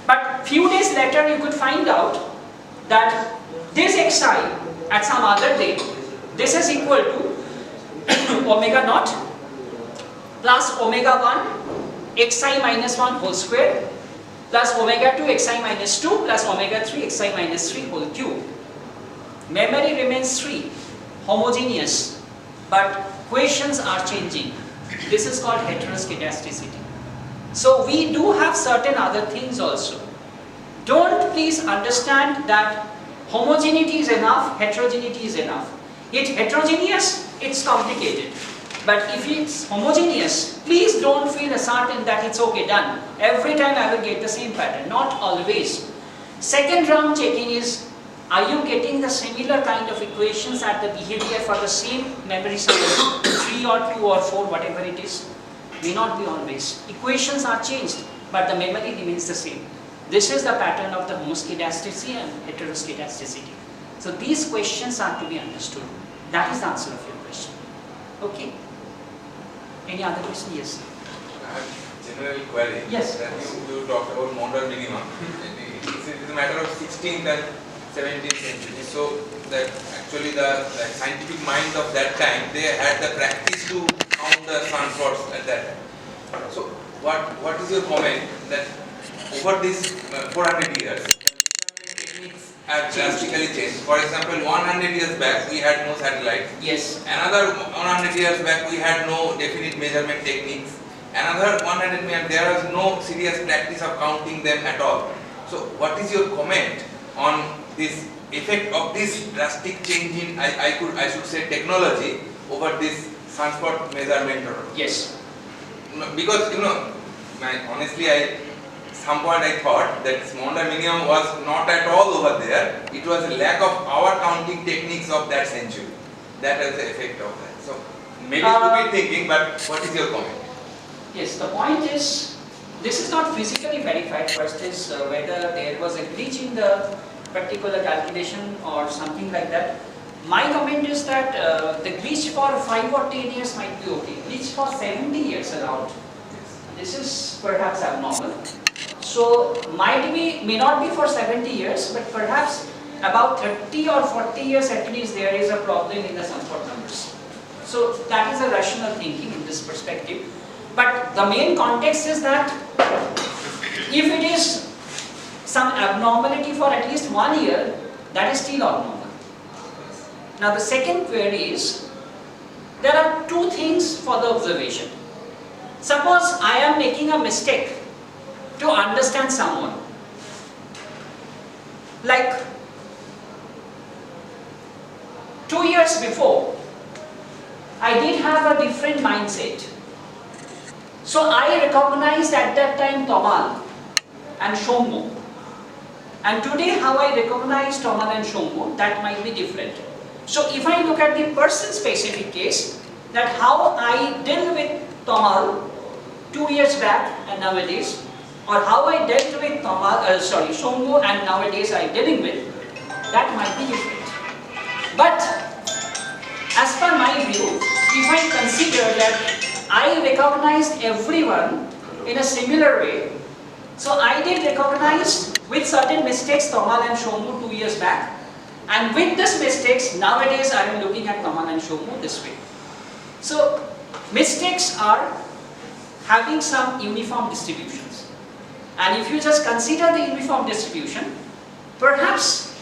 But few days later you could find out that this xi at some other day, this is equal to omega naught plus omega 1 xi minus 1 whole square plus omega 2 xi minus 2 plus omega 3 xi minus 3 whole cube. Memory remains 3, homogeneous, but equations are changing. This is called heteroskedasticity. So we do have certain other things also. Don't please understand that homogeneity is enough, heterogeneity is enough. It's heterogeneous, it's complicated. But if it's homogeneous, please don't feel certain that it's okay, done. Every time I will get the same pattern, not always. Second round checking is, are you getting the similar kind of equations at the behavior for the same memory size, 3 or 2 or 4, whatever it is? May not be always. Equations are changed, but the memory remains the same. This is the pattern of the homoskedasticity and heteroskedasticity. So these questions are to be understood. That is the answer of your question. Okay. Any other question? Yes. I have general query. Yes. That you talked about modern minimum. It's a matter of 16th and 17th century. So that actually the scientific mind of that time, they had the practice to count the sunspots at that time. So what is your comment that over these 400 years, the measurement techniques have drastically changed. For example, 100 years back we had no satellites. Yes. Another 100 years back we had no definite measurement techniques. Another 100 years there was no serious practice of counting them at all. So what is your comment on this effect of this drastic change in I should say technology over this sunspot measurement? Yes. Because honestly some point I thought that Maunder minimum was not at all over there. It was a lack of our counting techniques of that century. That is the effect of that. So maybe stupid thinking, but what is your comment? Yes, the point is, this is not physically verified. First is whether there was a glitch in the particular calculation or something like that. My comment is that the glitch for 5 or 10 years might be okay. Glitch for 70 years around, this is perhaps abnormal. So may not be for 70 years, but perhaps about 30 or 40 years at least there is a problem in the sunspot numbers. So that is a rational thinking in this perspective. But the main context is that if it is some abnormality for at least 1 year, that is still abnormal. Now the second query is, there are two things for the observation. Suppose I am making a mistake to understand someone. Like 2 years before, I did have a different mindset. So I recognized at that time Tomal and Shommo. And today how I recognize Tomal and Shommo, that might be different. So if I look at the person specific case, that how I deal with Tomal 2 years back and nowadays, or how I dealt with Shommo and nowadays I dealing with, that might be different. But as per my view, if I consider that I recognized everyone in a similar way, so I did recognize with certain mistakes Tomal and Shommo 2 years back, and with these mistakes nowadays I am looking at Tomal and Shommo this way. So mistakes are having some uniform distributions, and if you just consider the uniform distribution, perhaps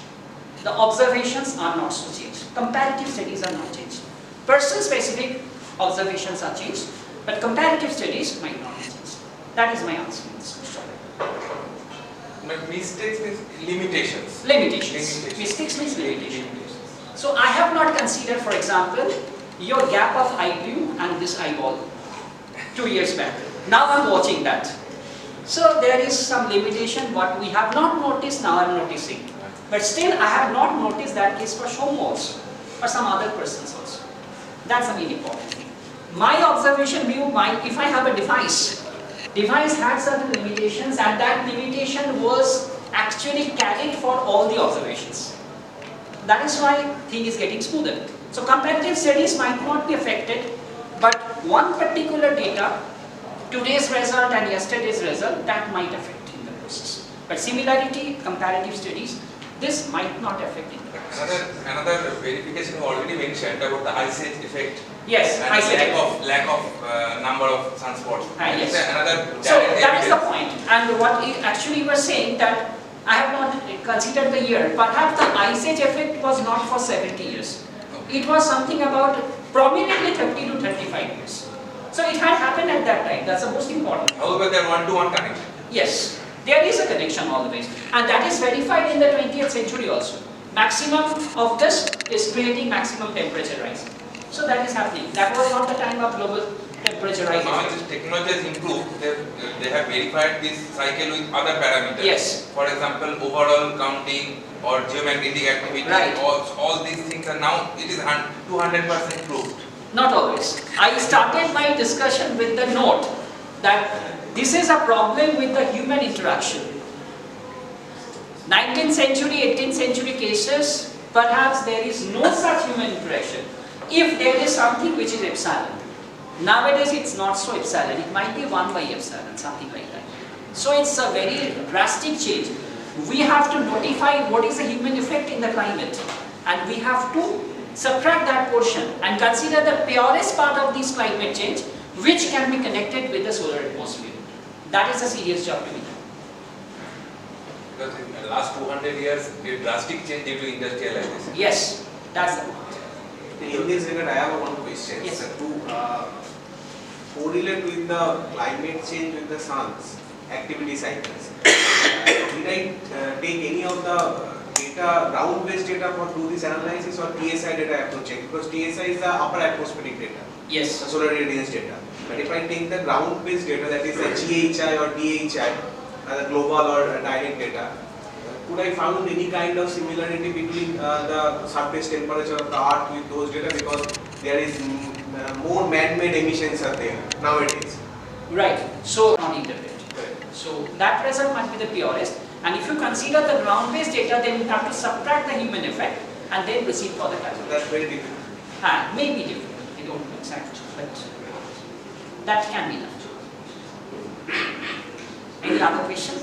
the observations are not so changed. Comparative studies are not changed. Person-specific observations are changed, but comparative studies might not be changed. That is my answer in this question. But mistakes means limitations. Limitations. Mistakes means limitations. So I have not considered, for example, your gap of eyebrow and this eyeball 2 years back. Now I'm watching that. So there is some limitation what we have not noticed, now I'm noticing. But still I have not noticed that case for Shommo also, or some other persons also. That's the main important thing. My observation view, if I have a device had certain limitations, and that limitation was actually carried for all the observations. That is why thing is getting smoother. So comparative studies might not be affected, but one particular data, today's result and yesterday's result, that might affect in the process. But similarity, comparative studies, this might not affect in the process. Another verification you already mentioned about the Ice Age effect. Yes, and lack of number of sunspots. Yes. Another So that is the point. And what actually you were saying that I have not considered the year. Perhaps the Ice Age effect was not for 70 years. It was something about prominently 30 to 35 years. So it had happened at that time. That's the most important. However, there one-to-one connection. Yes, there is a connection always, and that is verified in the 20th century also. Maximum of this is creating maximum temperature rise. So that is happening. That was not the time of global temperature rise. Now this technology has improved. They have verified this cycle with other parameters. Yes. For example, overall counting or geomagnetic activity. Right. All these things are now, it is 200% proved. Not always. I started my discussion with the note that this is a problem with the human interaction. 19th century, 18th century cases, perhaps there is no such human interaction. If there is something which is epsilon. Nowadays it's not so epsilon, it might be 1 by epsilon, something like that. So it's a very drastic change. We have to notify what is the human effect in the climate, and we have to subtract that portion and consider the purest part of this climate change, which can be connected with the solar atmosphere. That is a serious job to be done. Because in the last 200 years, a drastic change due to industrialization. Yes, that's the point. In this regard, I have one question. Yes. To correlate with the climate change with the sun's activity cycles, did I take any of the data, ground-based data for do this analysis, or TSI data I have to check? Because TSI is the upper atmospheric data, the Yes. solar radiance data. But if I take the ground-based data, that is the GHI or DHI, the global or direct data, could I found any kind of similarity between the surface temperature of the earth with those data, because there is more man-made emissions are there nowadays? Right. So not interpret. So that result must be the purest. And if you consider the ground-based data, then you have to subtract the human effect and then proceed for the calculation. That's very difficult. May be different. I don't know exactly, but that can be done. Any other question?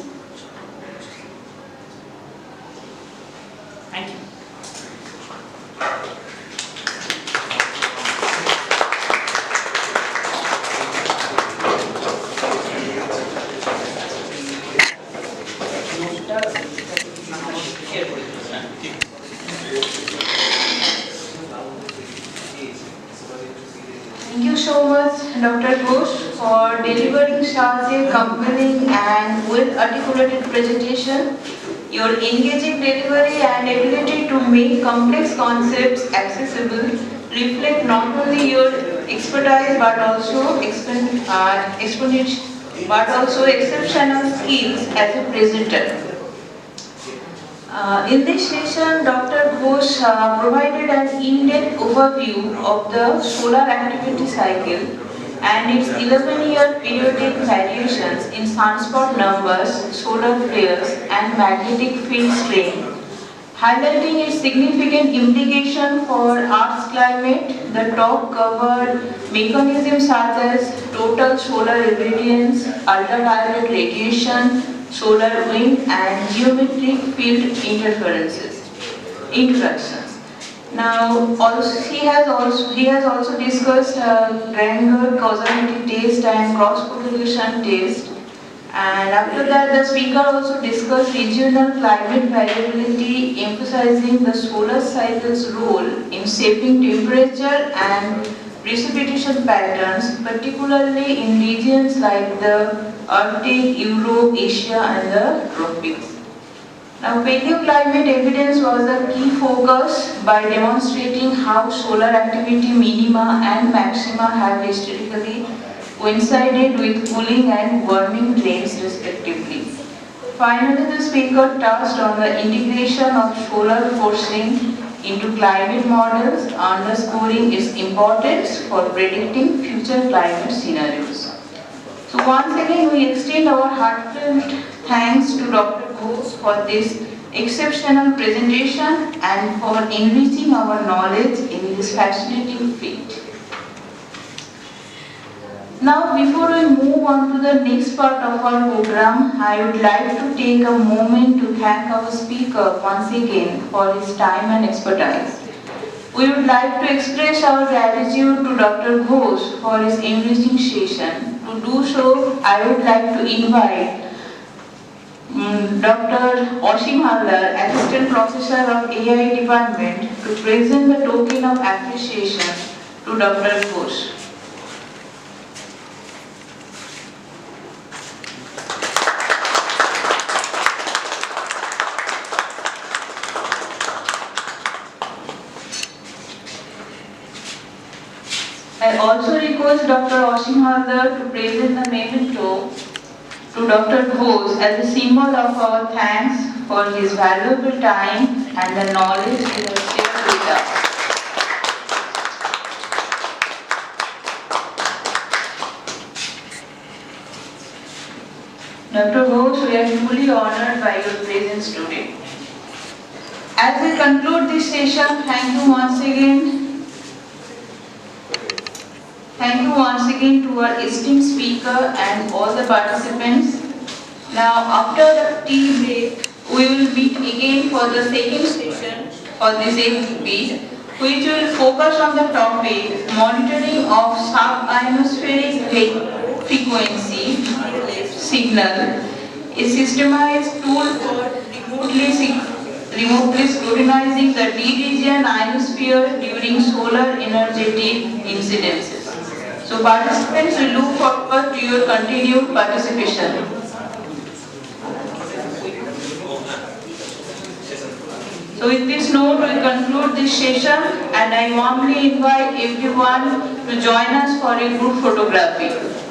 Thank you. Thank you so much, Dr. Ghosh, for delivering such a compelling and well-articulated presentation. Your engaging delivery and ability to make complex concepts accessible reflect not only your expertise but also exceptional skills as a presenter. In this session, Dr. Ghosh provided an in-depth overview of the solar activity cycle and its 11-year periodic variations in sunspot numbers, solar flares, and magnetic field strength, highlighting its significant implication for Earth's climate. The talk covered mechanisms such as total solar irradiance, ultraviolet radiation, solar wind, and geometric field interactions. Now, he has also discussed Granger causality test and cross correlation test. And after that, the speaker also discussed regional climate variability, emphasizing the solar cycle's role in shaping temperature and precipitation patterns, particularly in regions like the Arctic, Europe, Asia, and the tropics. Now, paleoclimate evidence was a key focus by demonstrating how solar activity minima and maxima have historically coincided with cooling and warming trends respectively. Finally, the speaker touched on the integration of solar forcing into climate models, underscoring its importance for predicting future climate scenarios. So once again, we extend our heartfelt thanks to Dr. Ghosh for this exceptional presentation and for enriching our knowledge in this fascinating field. Now, before we move on to the next part of our program, I would like to take a moment to thank our speaker once again for his time and expertise. We would like to express our gratitude to Dr. Ghosh for his enriching session. To do so, I would like to invite Dr. Oshim Haldar, Assistant Professor of AI Department, to present the token of appreciation to Dr. Ghosh. I also request Dr. Oshim Haldar to present the memento to Dr. Ghosh as a symbol of our thanks for his valuable time and the knowledge he has shared with us. Dr. Ghosh, we are truly honored by your presence today. As we conclude this session, thank you once again to our esteemed speaker and all the participants. Now, after the tea break, we will meet again for the second session for this AVP, which will focus on the topic monitoring of sub-ionospheric frequency signal a systemized tool for remotely scrutinizing the D-region ionosphere during solar energetic incidences. So participants will look forward to your continued participation. So with this note, we conclude this session and I warmly invite everyone to join us for a group photography.